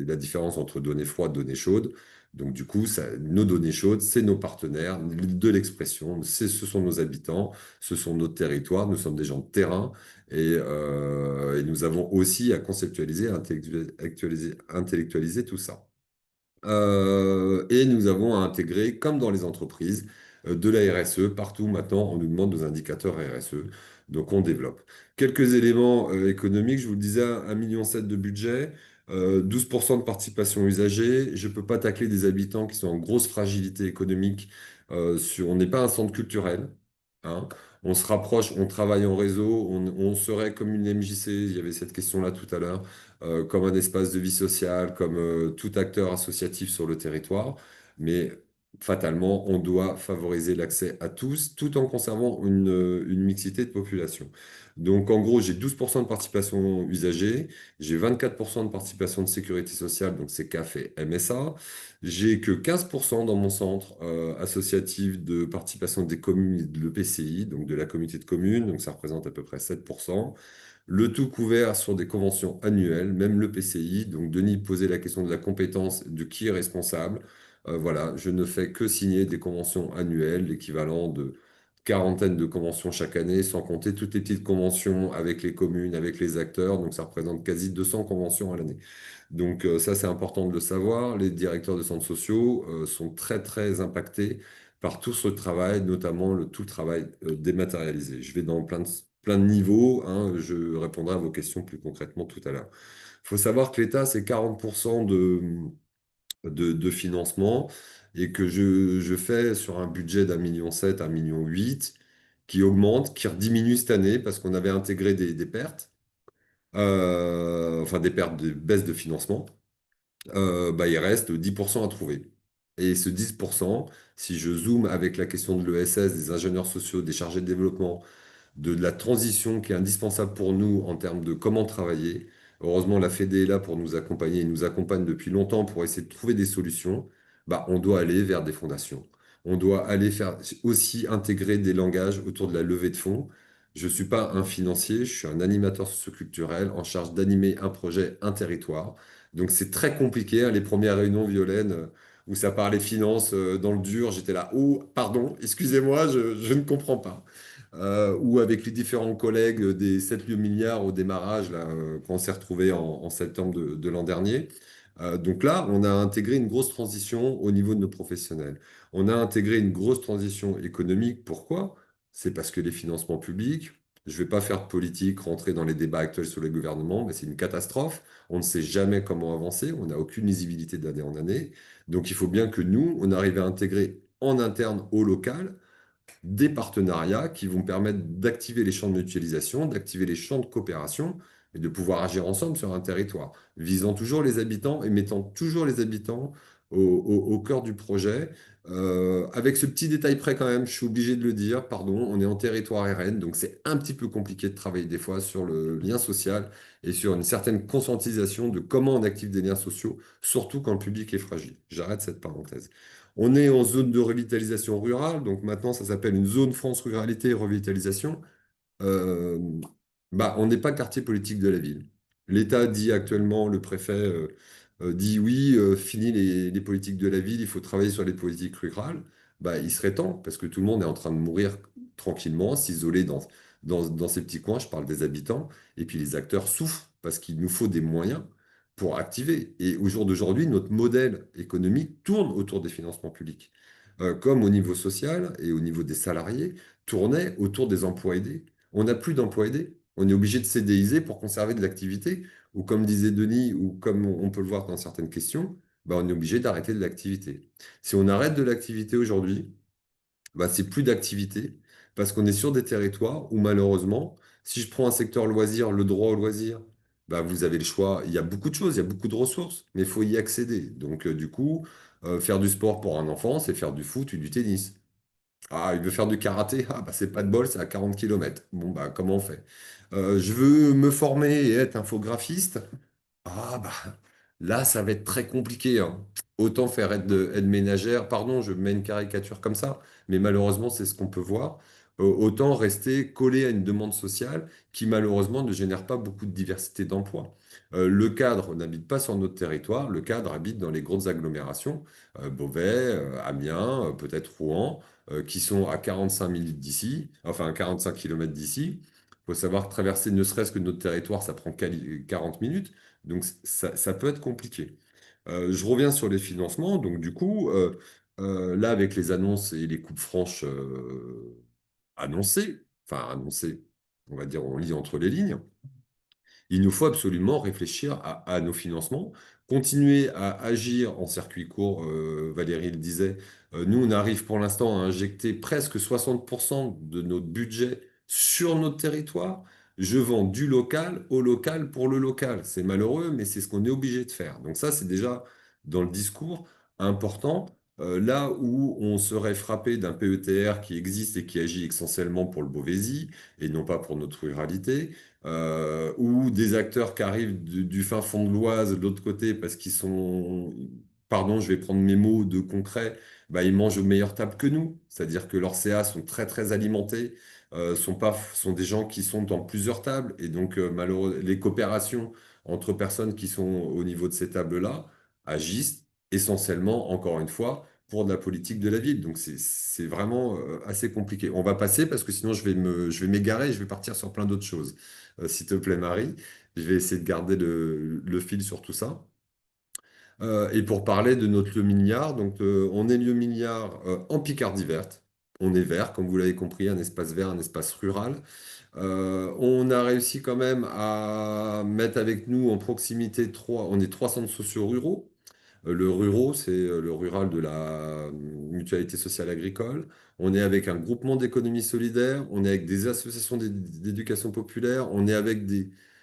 la différence entre données froides et données chaudes. Donc, du coup, nos données chaudes, c'est nos partenaires de l'expression, ce sont nos habitants, ce sont nos territoires, nous sommes des gens de terrain et nous avons aussi à conceptualiser, à intellectualiser tout ça. Et nous avons à intégrer, comme dans les entreprises, de la RSE. Partout maintenant, on nous demande nos indicateurs RSE. Donc on développe. Quelques éléments économiques, je vous le disais, 1,7 million de budget, 12% de participation usagée. Je ne peux pas tacler des habitants qui sont en grosse fragilité économique. On n'est pas un centre culturel, hein. On se rapproche, on travaille en réseau, on serait comme une MJC, il y avait cette question-là tout à l'heure, comme un espace de vie sociale, comme tout acteur associatif sur le territoire. Mais fatalement, on doit favoriser l'accès à tous, tout en conservant une mixité de population. Donc, en gros, j'ai 12% de participation usagée, j'ai 24% de participation de sécurité sociale, donc c'est CAF et MSA. J'ai que 15% dans mon centre associatif de participation des communes, de l'EPCI, donc de la communauté de communes, donc ça représente à peu près 7%. Le tout couvert sur des conventions annuelles, même le PCI. Donc, Denis posait la question de la compétence, de qui est responsable. Voilà, je ne fais que signer des conventions annuelles, l'équivalent de quarantaine de conventions chaque année, sans compter toutes les petites conventions avec les communes, avec les acteurs. Donc, ça représente quasi 200 conventions à l'année. Donc, ça, c'est important de le savoir. Les directeurs de centres sociaux sont très, très impactés par tout ce travail, notamment tout le travail dématérialisé. Je vais dans plein de niveaux, hein, je répondrai à vos questions plus concrètement tout à l'heure. Il faut savoir que l'État, c'est 40% de financement et que je fais sur un budget d'1,7 million, 1,8 million, qui augmente, qui diminue cette année parce qu'on avait intégré des pertes, enfin des pertes, des baisses de financement. Bah, il reste 10% à trouver. Et ce 10%, si je zoome avec la question de l'ESS, des ingénieurs sociaux, des chargés de développement, de la transition qui est indispensable pour nous en termes de comment travailler. Heureusement, la Fédé est là pour nous accompagner. Il nous accompagne depuis longtemps pour essayer de trouver des solutions. Bah, on doit aller vers des fondations. On doit aller faire aussi intégrer des langages autour de la levée de fonds. Je ne suis pas un financier, je suis un animateur socioculturel en charge d'animer un projet, un territoire. Donc c'est très compliqué, hein, les premières réunions, Violaine, où ça parlait finance dans le dur, j'étais là, oh, pardon, excusez-moi, je ne comprends pas ou avec les différents collègues des 7 lieux milliards au démarrage, là, quand on s'est retrouvé en septembre de l'an dernier. Donc là, on a intégré une grosse transition au niveau de nos professionnels. On a intégré une grosse transition économique. Pourquoi? C'est parce que les financements publics, je ne vais pas faire de politique, rentrer dans les débats actuels sur le gouvernement, mais c'est une catastrophe. On ne sait jamais comment avancer, on n'a aucune lisibilité d'année en année. Donc il faut bien que nous, on arrive à intégrer en interne au local des partenariats qui vont permettre d'activer les champs de mutualisation, d'activer les champs de coopération et de pouvoir agir ensemble sur un territoire, visant toujours les habitants et mettant toujours les habitants au cœur du projet. Avec ce petit détail près quand même, je suis obligé de le dire, pardon, on est en territoire RN, donc c'est un petit peu compliqué de travailler des fois sur le lien social et sur une certaine conscientisation de comment on active des liens sociaux, surtout quand le public est fragile. J'arrête cette parenthèse. On est en zone de revitalisation rurale, donc maintenant ça s'appelle une zone France Ruralité et Revitalisation. Euh, Bah, on n'est pas quartier politique de la ville. L'État dit actuellement, le préfet dit oui, fini les politiques de la ville, il faut travailler sur les politiques rurales. Bah, il serait temps, parce que tout le monde est en train de mourir tranquillement, s'isoler dans ces petits coins, je parle des habitants, et puis les acteurs souffrent parce qu'il nous faut des moyens pour activer. Et au jour d'aujourd'hui, notre modèle économique tourne autour des financements publics. Comme au niveau social et au niveau des salariés, tournait autour des emplois aidés. On n'a plus d'emplois aidés. On est obligé de CDIser pour conserver de l'activité. Ou comme disait Denis, ou comme on peut le voir dans certaines questions, bah, on est obligé d'arrêter de l'activité. Si on arrête de l'activité aujourd'hui, bah, c'est plus d'activité parce qu'on est sur des territoires où malheureusement, si je prends un secteur loisir, le droit au loisir, bah, vous avez le choix. Il y a beaucoup de choses, il y a beaucoup de ressources, mais il faut y accéder. Donc, du coup, faire du sport pour un enfant, c'est faire du foot ou du tennis. Ah, il veut faire du karaté? Ah, bah, c'est pas de bol, c'est à 40 kilomètres. Bon, bah, comment on fait? Je veux me former et être infographiste. Ah bah là, ça va être très compliqué, hein. Autant faire aide ménagère, pardon, je mets une caricature comme ça, mais malheureusement, c'est ce qu'on peut voir. Autant rester collé à une demande sociale qui malheureusement ne génère pas beaucoup de diversité d'emplois. Le cadre n'habite pas sur notre territoire, le cadre habite dans les grosses agglomérations, Beauvais, Amiens, peut-être Rouen, qui sont à 45 minutes d'ici, enfin 45 kilomètres d'ici. Il faut savoir que traverser ne serait-ce que notre territoire, ça prend 40 minutes. Donc ça peut être compliqué. Je reviens sur les financements. Donc du coup, là avec les annonces et les coupes franches annoncées, enfin annoncées, on va dire, on lit entre les lignes. Il nous faut absolument réfléchir à nos financements, continuer à agir en circuit court. Valérie le disait, nous, on arrive pour l'instant à injecter presque 60% de notre budget sur notre territoire. Je vends du local au local pour le local. C'est malheureux, mais c'est ce qu'on est obligé de faire. Donc ça, c'est déjà dans le discours important. Là où on serait frappé d'un PETR qui existe et qui agit essentiellement pour le Beauvaisis et non pas pour notre ruralité, ou des acteurs qui arrivent du fin fond de l'Oise, de l'autre côté, parce qu'ils sont, pardon, je vais prendre mes mots de concret, bah, ils mangent aux meilleures tables que nous. C'est-à-dire que leurs CA sont très très alimentés, sont des gens qui sont dans plusieurs tables, et donc malheureusement, les coopérations entre personnes qui sont au niveau de ces tables-là agissent essentiellement, encore une fois, pour de la politique de la ville. Donc c'est vraiment assez compliqué. On va passer parce que sinon je vais m'égarer et je vais partir sur plein d'autres choses. S'il te plaît, Marie, je vais essayer de garder le fil sur tout ça. Et pour parler de notre lieu milliard, donc on est lieu milliard en Picardie verte. On est vert, comme vous l'avez compris, un espace vert, un espace rural. On a réussi quand même à mettre avec nous en proximité on est 3 centres sociaux ruraux. Le ruraux, c'est le rural de la mutualité sociale agricole. On est avec un groupement d'économie solidaire, on est avec des associations d'éducation populaire, on est avec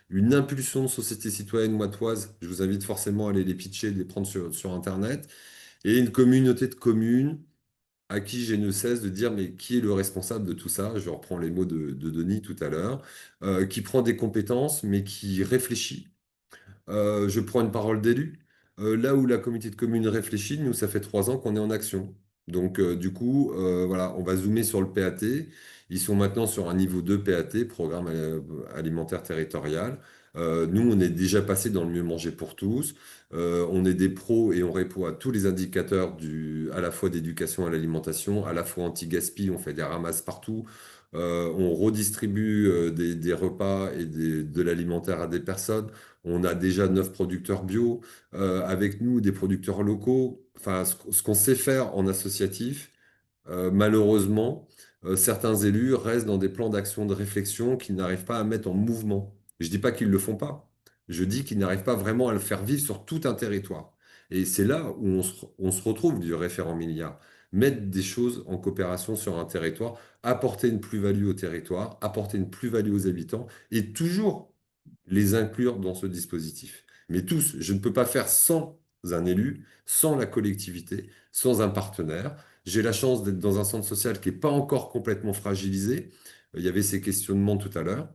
une impulsion de société citoyenne moitoise. Je vous invite forcément à aller les pitcher, de les prendre sur Internet. Et une communauté de communes à qui j'ai ne cesse de dire, mais qui est le responsable de tout ça? Je reprends les mots de Denis tout à l'heure, qui prend des compétences, mais qui réfléchit. Je prends une parole d'élu. Là où la communauté de communes réfléchit, nous, ça fait 3 ans qu'on est en action. Donc, du coup, voilà, on va zoomer sur le PAT. Ils sont maintenant sur un niveau 2 PAT, Programme alimentaire territorial. Nous, on est déjà passé dans le mieux manger pour tous. On est des pros et on répond à tous les indicateurs à la fois d'éducation à l'alimentation, à la fois anti-gaspi, on fait des ramasses partout. On redistribue des repas et de l'alimentaire à des personnes. On a déjà 9 producteurs bio, avec nous des producteurs locaux. Enfin, ce qu'on sait faire en associatif, malheureusement, certains élus restent dans des plans d'action de réflexion qu'ils n'arrivent pas à mettre en mouvement. Je dis pas qu'ils le font pas. Je dis qu'ils n'arrivent pas vraiment à le faire vivre sur tout un territoire. Et c'est là où on se retrouve du référent milliard. Mettre des choses en coopération sur un territoire, apporter une plus-value au territoire, apporter une plus-value aux habitants et toujours les inclure dans ce dispositif. Mais tous, je ne peux pas faire sans un élu, sans la collectivité, sans un partenaire. J'ai la chance d'être dans un centre social qui n'est pas encore complètement fragilisé. Il y avait ces questionnements tout à l'heure.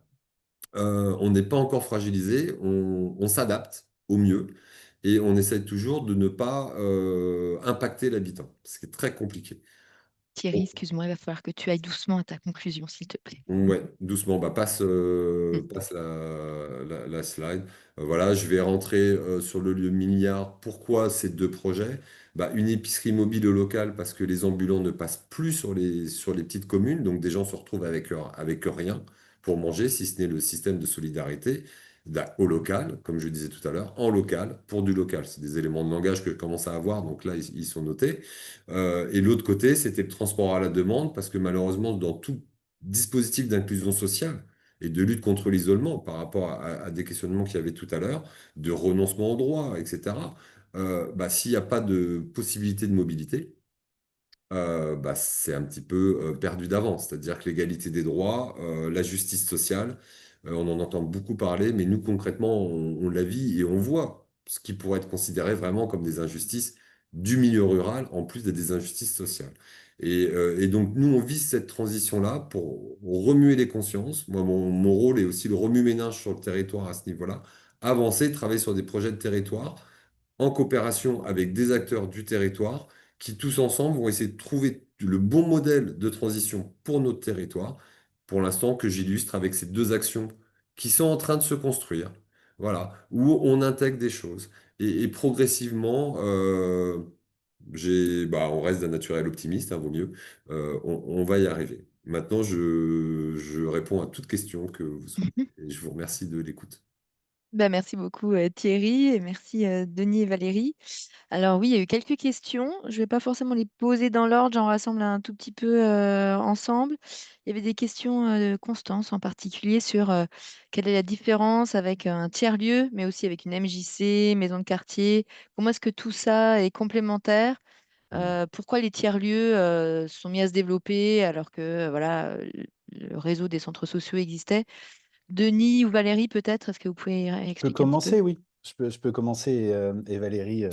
On n'est pas encore fragilisé, on s'adapte au mieux et on essaie toujours de ne pas impacter l'habitant, ce qui est très compliqué. Thierry, Bon. excuse-moi, il va falloir que tu ailles doucement à ta conclusion, s'il te plaît. Ouais, doucement, bah Mm. passe la slide. Voilà, je vais rentrer sur le lieu milliard. Pourquoi ces 2 projets? Bah, une épicerie mobile au local parce que les ambulants ne passent plus sur les petites communes, donc des gens se retrouvent avec rien pour manger, si ce n'est le système de solidarité au local, comme je disais tout à l'heure, en local, pour du local. C'est des éléments de langage que je commence à avoir, donc là, ils sont notés. Et l'autre côté, c'était le transport à la demande, parce que malheureusement, dans tout dispositifs d'inclusion sociale et de lutte contre l'isolement par rapport à des questionnements qu'il y avait tout à l'heure, de renoncement aux droits, etc. Bah, s'il n'y a pas de possibilité de mobilité, bah, c'est un petit peu perdu d'avance. C'est-à-dire que l'égalité des droits, la justice sociale, on en entend beaucoup parler, mais nous, concrètement, on la vit et on voit ce qui pourrait être considéré vraiment comme des injustices du milieu rural, en plus des injustices sociales. Et donc, nous, on vise cette transition-là pour remuer les consciences. Moi, mon rôle est aussi le remue-ménage sur le territoire à ce niveau-là, avancer, travailler sur des projets de territoire en coopération avec des acteurs du territoire qui tous ensemble vont essayer de trouver le bon modèle de transition pour notre territoire, pour l'instant que j'illustre avec ces 2 actions qui sont en train de se construire, voilà, où on intègre des choses. Et progressivement, on reste d'un naturel optimiste, hein, vaut mieux, on va y arriver. Maintenant, je réponds à toute question que vous souhaitez et je vous remercie de l'écoute. Bah, merci beaucoup Thierry et merci Denis et Valérie. Alors oui, il y a eu quelques questions. Je ne vais pas forcément les poser dans l'ordre, j'en rassemble un tout petit peu ensemble. Il y avait des questions de Constance en particulier sur quelle est la différence avec un tiers-lieu, mais aussi avec une MJC, maison de quartier. Comment est-ce que tout ça est complémentaire? Pourquoi les tiers-lieux se sont mis à se développer alors que voilà, le réseau des centres sociaux existait? Denis ou Valérie, peut-être, est-ce que vous pouvez Je peux expliquer un petit peu? commencer, oui. Je peux commencer et Valérie,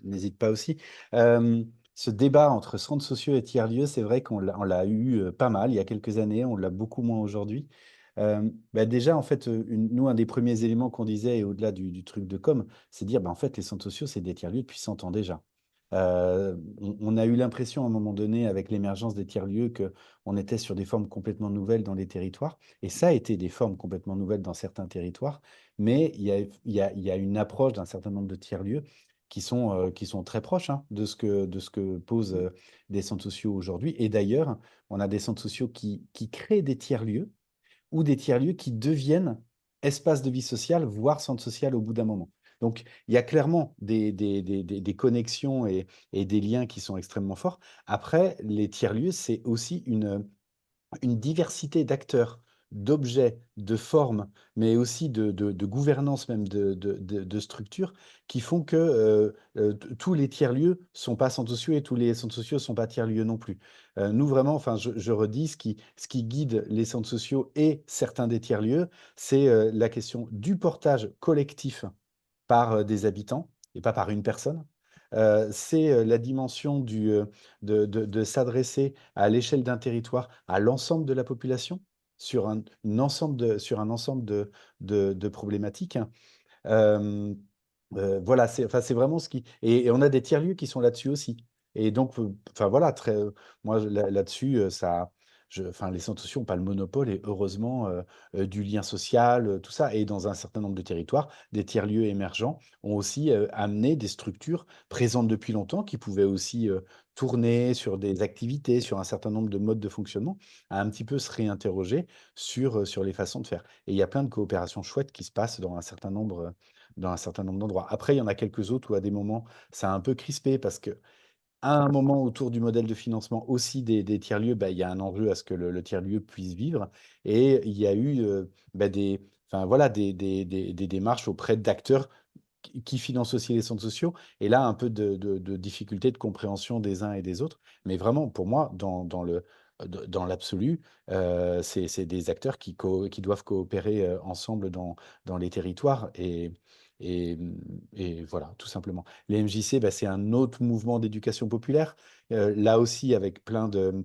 n'hésite pas aussi. Euh, ce débat entre centres sociaux et tiers-lieux, c'est vrai on l'a eu pas mal il y a quelques années, on l'a beaucoup moins aujourd'hui. Bah déjà, en fait, nous, un des premiers éléments qu'on disait, et au-delà du truc de com, c'est dire, bah, en fait, les centres sociaux, c'est des tiers-lieux depuis 100 ans déjà. On a eu l'impression à un moment donné, avec l'émergence des tiers-lieux, qu'on était sur des formes complètement nouvelles dans les territoires. Et ça a été des formes complètement nouvelles dans certains territoires. Mais il y a une approche d'un certain nombre de tiers-lieux qui sont très proches hein, de ce que posent des centres sociaux aujourd'hui. Et d'ailleurs, on a des centres sociaux qui créent des tiers-lieux ou des tiers-lieux qui deviennent espaces de vie sociale, voire centre social au bout d'un moment. Donc, il y a clairement des connexions et des liens qui sont extrêmement forts. Après, les tiers-lieux, c'est aussi une diversité d'acteurs, d'objets, de formes, mais aussi de gouvernance même de structures qui font que tous les tiers-lieux sont pas centres sociaux et tous les centres sociaux sont pas tiers-lieux non plus. Nous, vraiment, enfin, je redis, ce qui guide les centres sociaux et certains des tiers-lieux, c'est la question du portage collectif par des habitants et pas par une personne. C'est la dimension de s'adresser à l'échelle d'un territoire, à l'ensemble de la population, sur un ensemble de problématiques. Hem, voilà, c'est vraiment ce qui et on a des tiers-lieux qui sont là-dessus aussi et donc enfin voilà, moi là-dessus, ça enfin les centres sociaux ont pas le monopole et heureusement, du lien social, tout ça et dans un certain nombre de territoires, des tiers-lieux émergents ont aussi, amené des structures présentes depuis longtemps qui pouvaient aussi, tourner sur des activités, sur un certain nombre de modes de fonctionnement, à un petit peu se réinterroger sur les façons de faire et il y a plein de coopérations chouettes qui se passent dans un certain nombre d'endroits. Après, il y en a quelques autres où à des moments, ça a un peu crispé parce que à un moment autour du modèle de financement aussi des tiers-lieux, bah, il y a un enjeu à ce que le tiers-lieu puisse vivre et il y a eu, bah, enfin voilà, des démarches auprès d'acteurs qui financent aussi les centres sociaux et là, un peu de difficulté de compréhension des uns et des autres. Mais vraiment, pour moi, dans l'absolu, c'est des acteurs qui doivent coopérer, ensemble dans les territoires et et voilà, tout simplement. Les MJC, bah, c'est un autre mouvement d'éducation populaire, là aussi avec plein de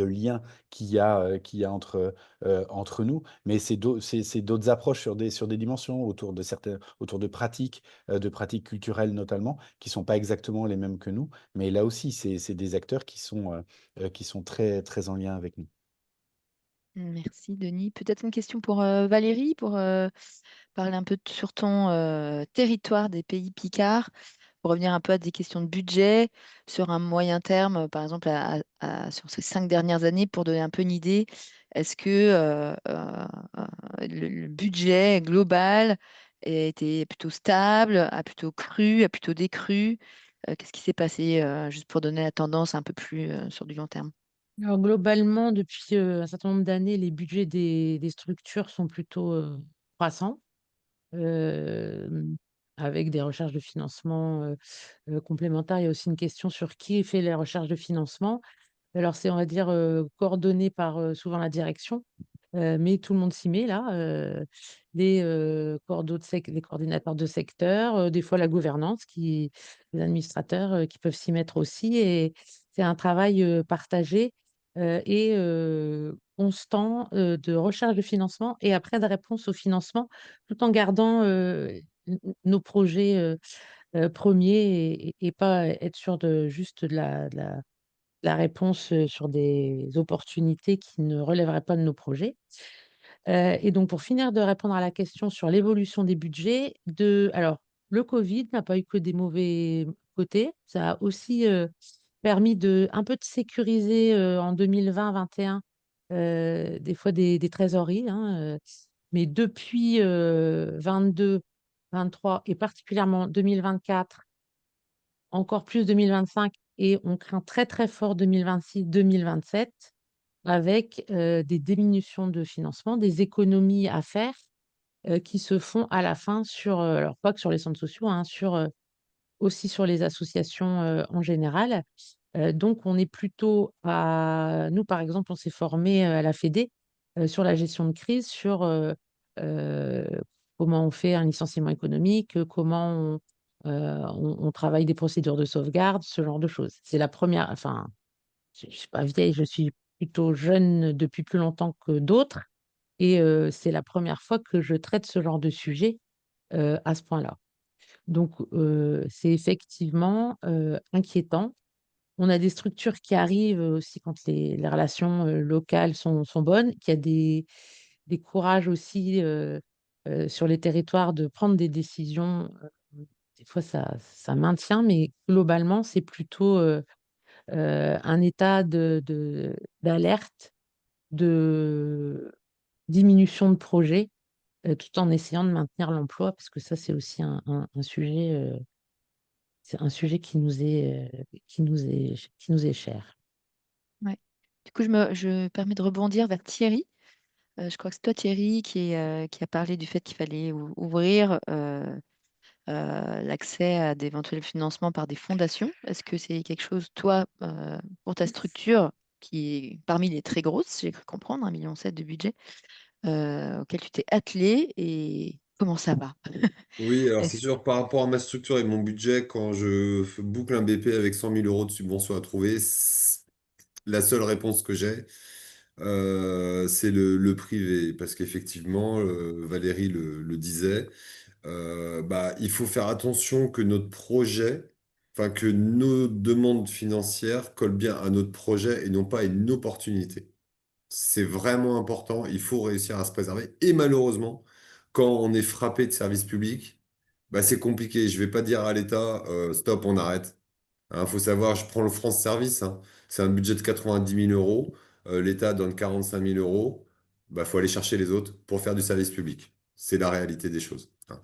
liens qu'il y a entre nous, mais c'est d'autres approches sur des dimensions autour de pratiques culturelles notamment, qui sont pas exactement les mêmes que nous, mais là aussi, c'est des acteurs qui sont très, très en lien avec nous. Merci, Denis. Peut-être une question pour Valérie, pour parler un peu sur ton territoire des pays Picards, pour revenir un peu à des questions de budget sur un moyen terme, par exemple sur ces 5 dernières années, pour donner un peu une idée. Est-ce que le budget global était plutôt stable, a plutôt cru, a plutôt décru? Qu'est-ce qui s'est passé, juste pour donner la tendance un peu plus sur du long terme? Alors, globalement, depuis un certain nombre d'années, les budgets des structures sont plutôt croissants, euh, avec des recherches de financement complémentaires. Il y a aussi une question sur qui fait les recherches de financement. Alors, c'est, on va dire, coordonné par souvent la direction, mais tout le monde s'y met là. Les coordinateurs de secteur, des fois la gouvernance, les administrateurs qui peuvent s'y mettre aussi. Et c'est un travail partagé et constant de recherche de financement et après de réponse au financement, tout en gardant nos projets premiers et pas être sûr de juste de la réponse sur des opportunités qui ne relèveraient pas de nos projets. Et donc pour finir de répondre à la question sur l'évolution des budgets, alors le covid n'a pas eu que des mauvais côtés. Ça a aussi, permis un peu de sécuriser, en 2020-21, des fois des trésoreries, hein, mais depuis, 22-23 et particulièrement 2024, encore plus 2025 et on craint très, très fort 2026-2027 avec, des diminutions de financement, des économies à faire, qui se font à la fin sur, alors pas que sur les centres sociaux, hein, aussi sur les associations, en général. Donc on est plutôt nous, par exemple, on s'est formé à la Fédé, sur la gestion de crise, sur, heu, comment on fait un licenciement économique, comment On travaille des procédures de sauvegarde, ce genre de choses. C'est la première, enfin, je ne suis pas vieille, je suis plutôt jeune depuis plus longtemps que d'autres. Et c'est la première fois que je traite ce genre de sujet à ce point-là. Donc, c'est effectivement inquiétant. On a des structures qui arrivent aussi quand les relations locales sont bonnes, qu'il y a des courages aussi sur les territoires de prendre des décisions. Des fois, ça maintient, mais globalement, c'est plutôt un état d'alerte, de diminution de projet, tout en essayant de maintenir l'emploi, parce que ça, c'est aussi un sujet, c'est un sujet qui nous est cher. Ouais. Du coup, je me permets de rebondir vers Thierry. Je crois que c'est toi, Thierry, qui a parlé du fait qu'il fallait ouvrir l'accès à d'éventuels financements par des fondations. Est-ce que c'est quelque chose, toi, pour ta structure, qui est parmi les très grosses, j'ai cru comprendre, 1,7 million de budget, auquel tu t'es attelé et comment ça va? Oui, alors c'est Est-ce- sûr, par rapport à ma structure et mon budget, quand je boucle un BP avec 100 000 euros de subvention à trouver, la seule réponse que j'ai, c'est le privé. Parce qu'effectivement, Valérie le disait, bah, il faut faire attention que notre projet, enfin que nos demandes financières collent bien à notre projet et non pas à une opportunité. C'est vraiment important, il faut réussir à se préserver. Et malheureusement, quand on est frappé de services publics, bah, c'est compliqué. Je vais pas dire à l'État, stop, on arrête. Il faut savoir, je prends le France Service, hein. C'est un budget de 90 000 euros. L'État donne 45 000 euros. Bah, faut aller chercher les autres pour faire du service public. C'est la réalité des choses, hein.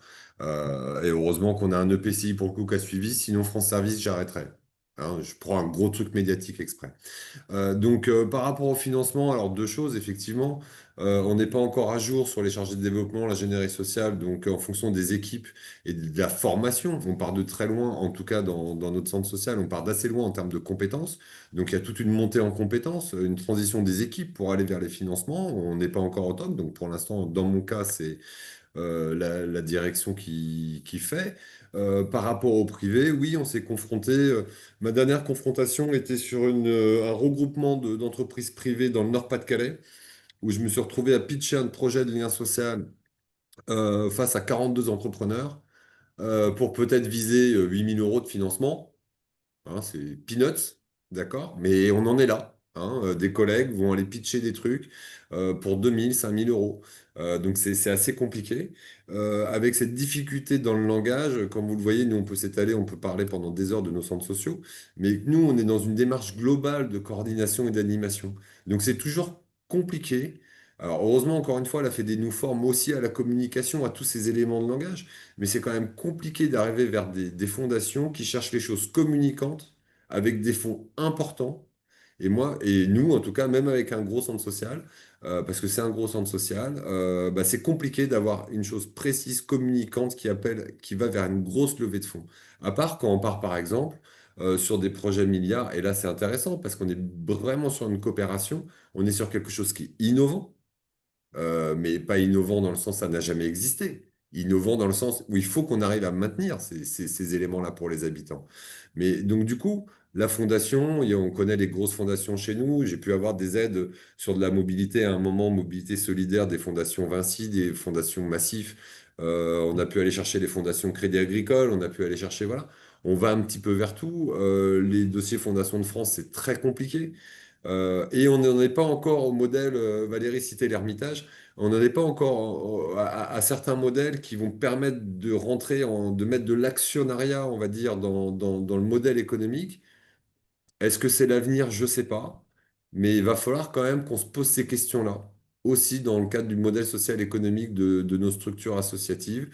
Et heureusement qu'on a un EPCI pour le coup qui a suivi. Sinon, France Service, j'arrêterais. Hein, je prends un gros truc médiatique exprès. Par rapport au financement, alors deux choses, effectivement. On n'est pas encore à jour sur les chargés de développement, l'ingénierie sociale, donc en fonction des équipes et de la formation, on part de très loin, en tout cas dans notre centre social, on part d'assez loin en termes de compétences. Donc il y a toute une montée en compétences, une transition des équipes pour aller vers les financements. On n'est pas encore au top, donc pour l'instant, dans mon cas, c'est la direction qui fait. Par rapport au privé, oui, on s'est confronté. Ma dernière confrontation était sur un regroupement d'entreprises privées dans le Nord-Pas-de-Calais, où je me suis retrouvé à pitcher un projet de lien social face à 42 entrepreneurs pour peut-être viser 8 000 euros de financement. Hein, c'est peanuts, d'accord? Mais on en est là, hein. Des collègues vont aller pitcher des trucs pour 2 000, 5 000 euros. Donc c'est assez compliqué. Avec cette difficulté dans le langage, comme vous le voyez, nous on peut s'étaler, on peut parler pendant des heures de nos centres sociaux, mais nous on est dans une démarche globale de coordination et d'animation. Donc c'est toujours compliqué. Alors heureusement, encore une fois, elle a fait des nous forme aussi à la communication, à tous ces éléments de langage. Mais c'est quand même compliqué d'arriver vers des fondations qui cherchent les choses communicantes avec des fonds importants. Et moi, et nous, en tout cas, même avec un gros centre social, parce que c'est un gros centre social, bah, c'est compliqué d'avoir une chose précise, communicante, qui va vers une grosse levée de fonds. À part quand on part, par exemple, sur des projets milliards, et là, c'est intéressant parce qu'on est vraiment sur une coopération, on est sur quelque chose qui est innovant, mais pas innovant dans le sens ça n'a jamais existé. Innovant dans le sens où il faut qu'on arrive à maintenir ces éléments-là pour les habitants. Mais donc du coup, la fondation, on connaît les grosses fondations chez nous. J'ai pu avoir des aides sur de la mobilité à un moment, mobilité solidaire, des fondations Vinci, des fondations Massif. On a pu aller chercher les fondations Crédit Agricole, on a pu aller chercher, voilà. On va un petit peu vers tout. Les dossiers Fondation de France, c'est très compliqué. Et on n'en est pas encore au modèle, Valérie citait l'Ermitage, on n'en est pas encore à certains modèles qui vont permettre de rentrer, de mettre de l'actionnariat, on va dire, dans le modèle économique. Est-ce que c'est l'avenir? Je ne sais pas. Mais il va falloir quand même qu'on se pose ces questions-là, aussi dans le cadre du modèle social économique de nos structures associatives,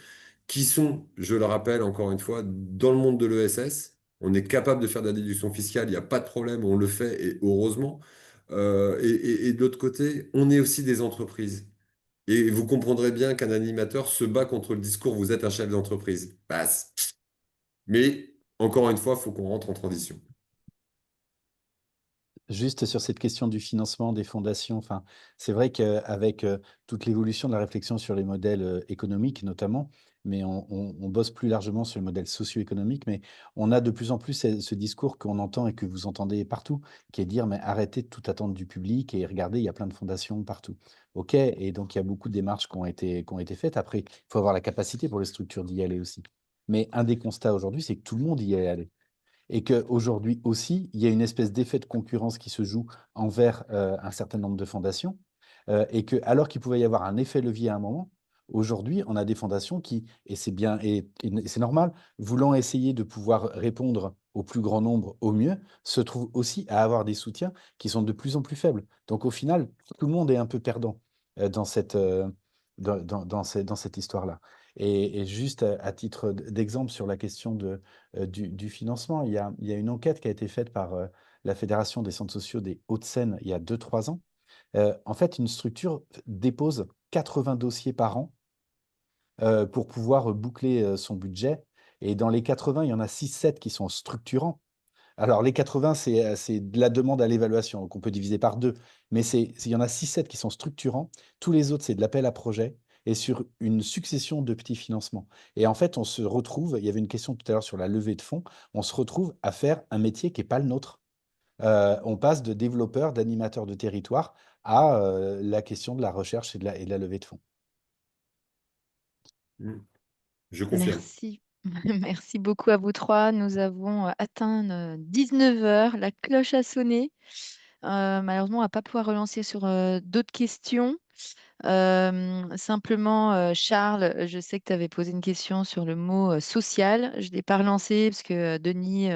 qui sont, je le rappelle encore une fois, dans le monde de l'ESS. On est capable de faire de la déduction fiscale, il n'y a pas de problème, on le fait, et heureusement. Et de l'autre côté, on est aussi des entreprises. Et vous comprendrez bien qu'un animateur se bat contre le discours, vous êtes un chef d'entreprise. Passe. Mais, encore une fois, il faut qu'on rentre en transition. Juste sur cette question du financement des fondations, enfin, c'est vrai qu'avec toute l'évolution de la réflexion sur les modèles économiques notamment, mais on bosse plus largement sur le modèle socio-économique. Mais on a de plus en plus ce discours qu'on entend et que vous entendez partout, qui est de dire, mais arrêtez de tout attendre du public et regardez, il y a plein de fondations partout. OK, et donc il y a beaucoup de démarches qui ont été faites. Après, il faut avoir la capacité pour les structures d'y aller aussi. Mais un des constats aujourd'hui, c'est que tout le monde y est allé. Et qu'aujourd'hui aussi, il y a une espèce d'effet de concurrence qui se joue envers un certain nombre de fondations. Et que, alors qu'il pouvait y avoir un effet levier à un moment, aujourd'hui, on a des fondations qui, et c'est bien, et c'est normal, voulant essayer de pouvoir répondre au plus grand nombre au mieux, se trouvent aussi à avoir des soutiens qui sont de plus en plus faibles. Donc au final, tout le monde est un peu perdant dans dans cette histoire-là. Et juste à titre d'exemple sur la question du financement, il y a une enquête qui a été faite par la Fédération des centres sociaux des Hauts-de-Seine il y a 2 3 ans. En fait, une structure dépose 80 dossiers par an pour pouvoir boucler son budget. Et dans les 80, il y en a 6 7 qui sont structurants. Alors, les 80, c'est de la demande à l'évaluation, qu'on peut diviser par deux. Mais il y en a 6 7 qui sont structurants. Tous les autres, c'est de l'appel à projet et sur une succession de petits financements. Et en fait, on se retrouve, il y avait une question tout à l'heure sur la levée de fonds, on se retrouve à faire un métier qui n'est pas le nôtre. On passe de développeur, d'animateur de territoire à la question de la recherche et de la levée de fonds. Je confirme. Merci. Merci beaucoup à vous trois. Nous avons atteint 19 heures. La cloche a sonné. Malheureusement, on ne va pas pouvoir relancer sur d'autres questions. Simplement, Charles, je sais que tu avais posé une question sur le mot social. Je ne l'ai pas relancé parce que Denis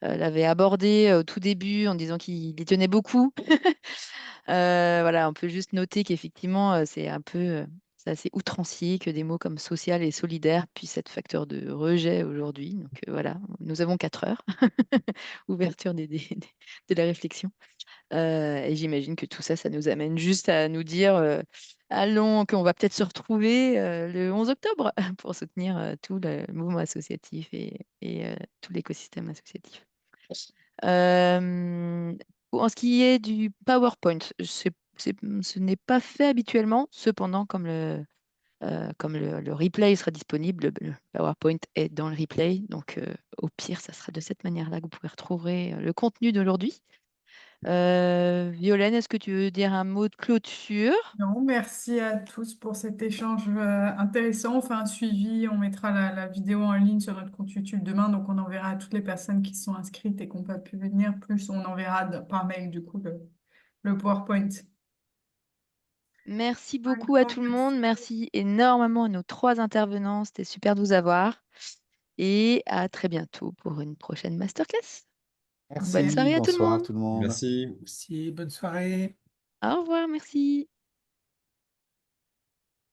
l'avait abordé au tout début en disant qu'il y tenait beaucoup. Voilà, on peut juste noter qu'effectivement, c'est assez outrancier que des mots comme social et solidaire puissent être facteur de rejet aujourd'hui. Donc voilà, nous avons 4 heures. Ouverture de la réflexion. Et j'imagine que tout ça, ça nous amène juste à nous dire, allons, qu'on va peut-être se retrouver le 11 octobre pour soutenir tout le mouvement associatif et tout l'écosystème associatif. Euh, en ce qui est du PowerPoint, ce n'est pas fait habituellement. Cependant, comme le replay sera disponible, le PowerPoint est dans le replay. Donc, au pire, ça sera de cette manière-là que vous pourrez retrouver le contenu d'aujourd'hui. Violaine, est-ce que tu veux dire un mot de clôture? Non, merci à tous pour cet échange intéressant. On fait un suivi, on mettra la vidéo en ligne sur notre compte YouTube demain, donc on enverra à toutes les personnes qui sont inscrites et qui n'ont pas pu venir, plus on enverra par mail du coup le PowerPoint. Merci Un beaucoup à grand tout le monde. merci. Merci énormément à nos 3 intervenants. C'était super de vous avoir. Et à très bientôt pour une prochaine masterclass. Bonne Merci, soirée à tout le bonsoir monde. tout le monde. Merci. Merci, bonne soirée. Au revoir, merci.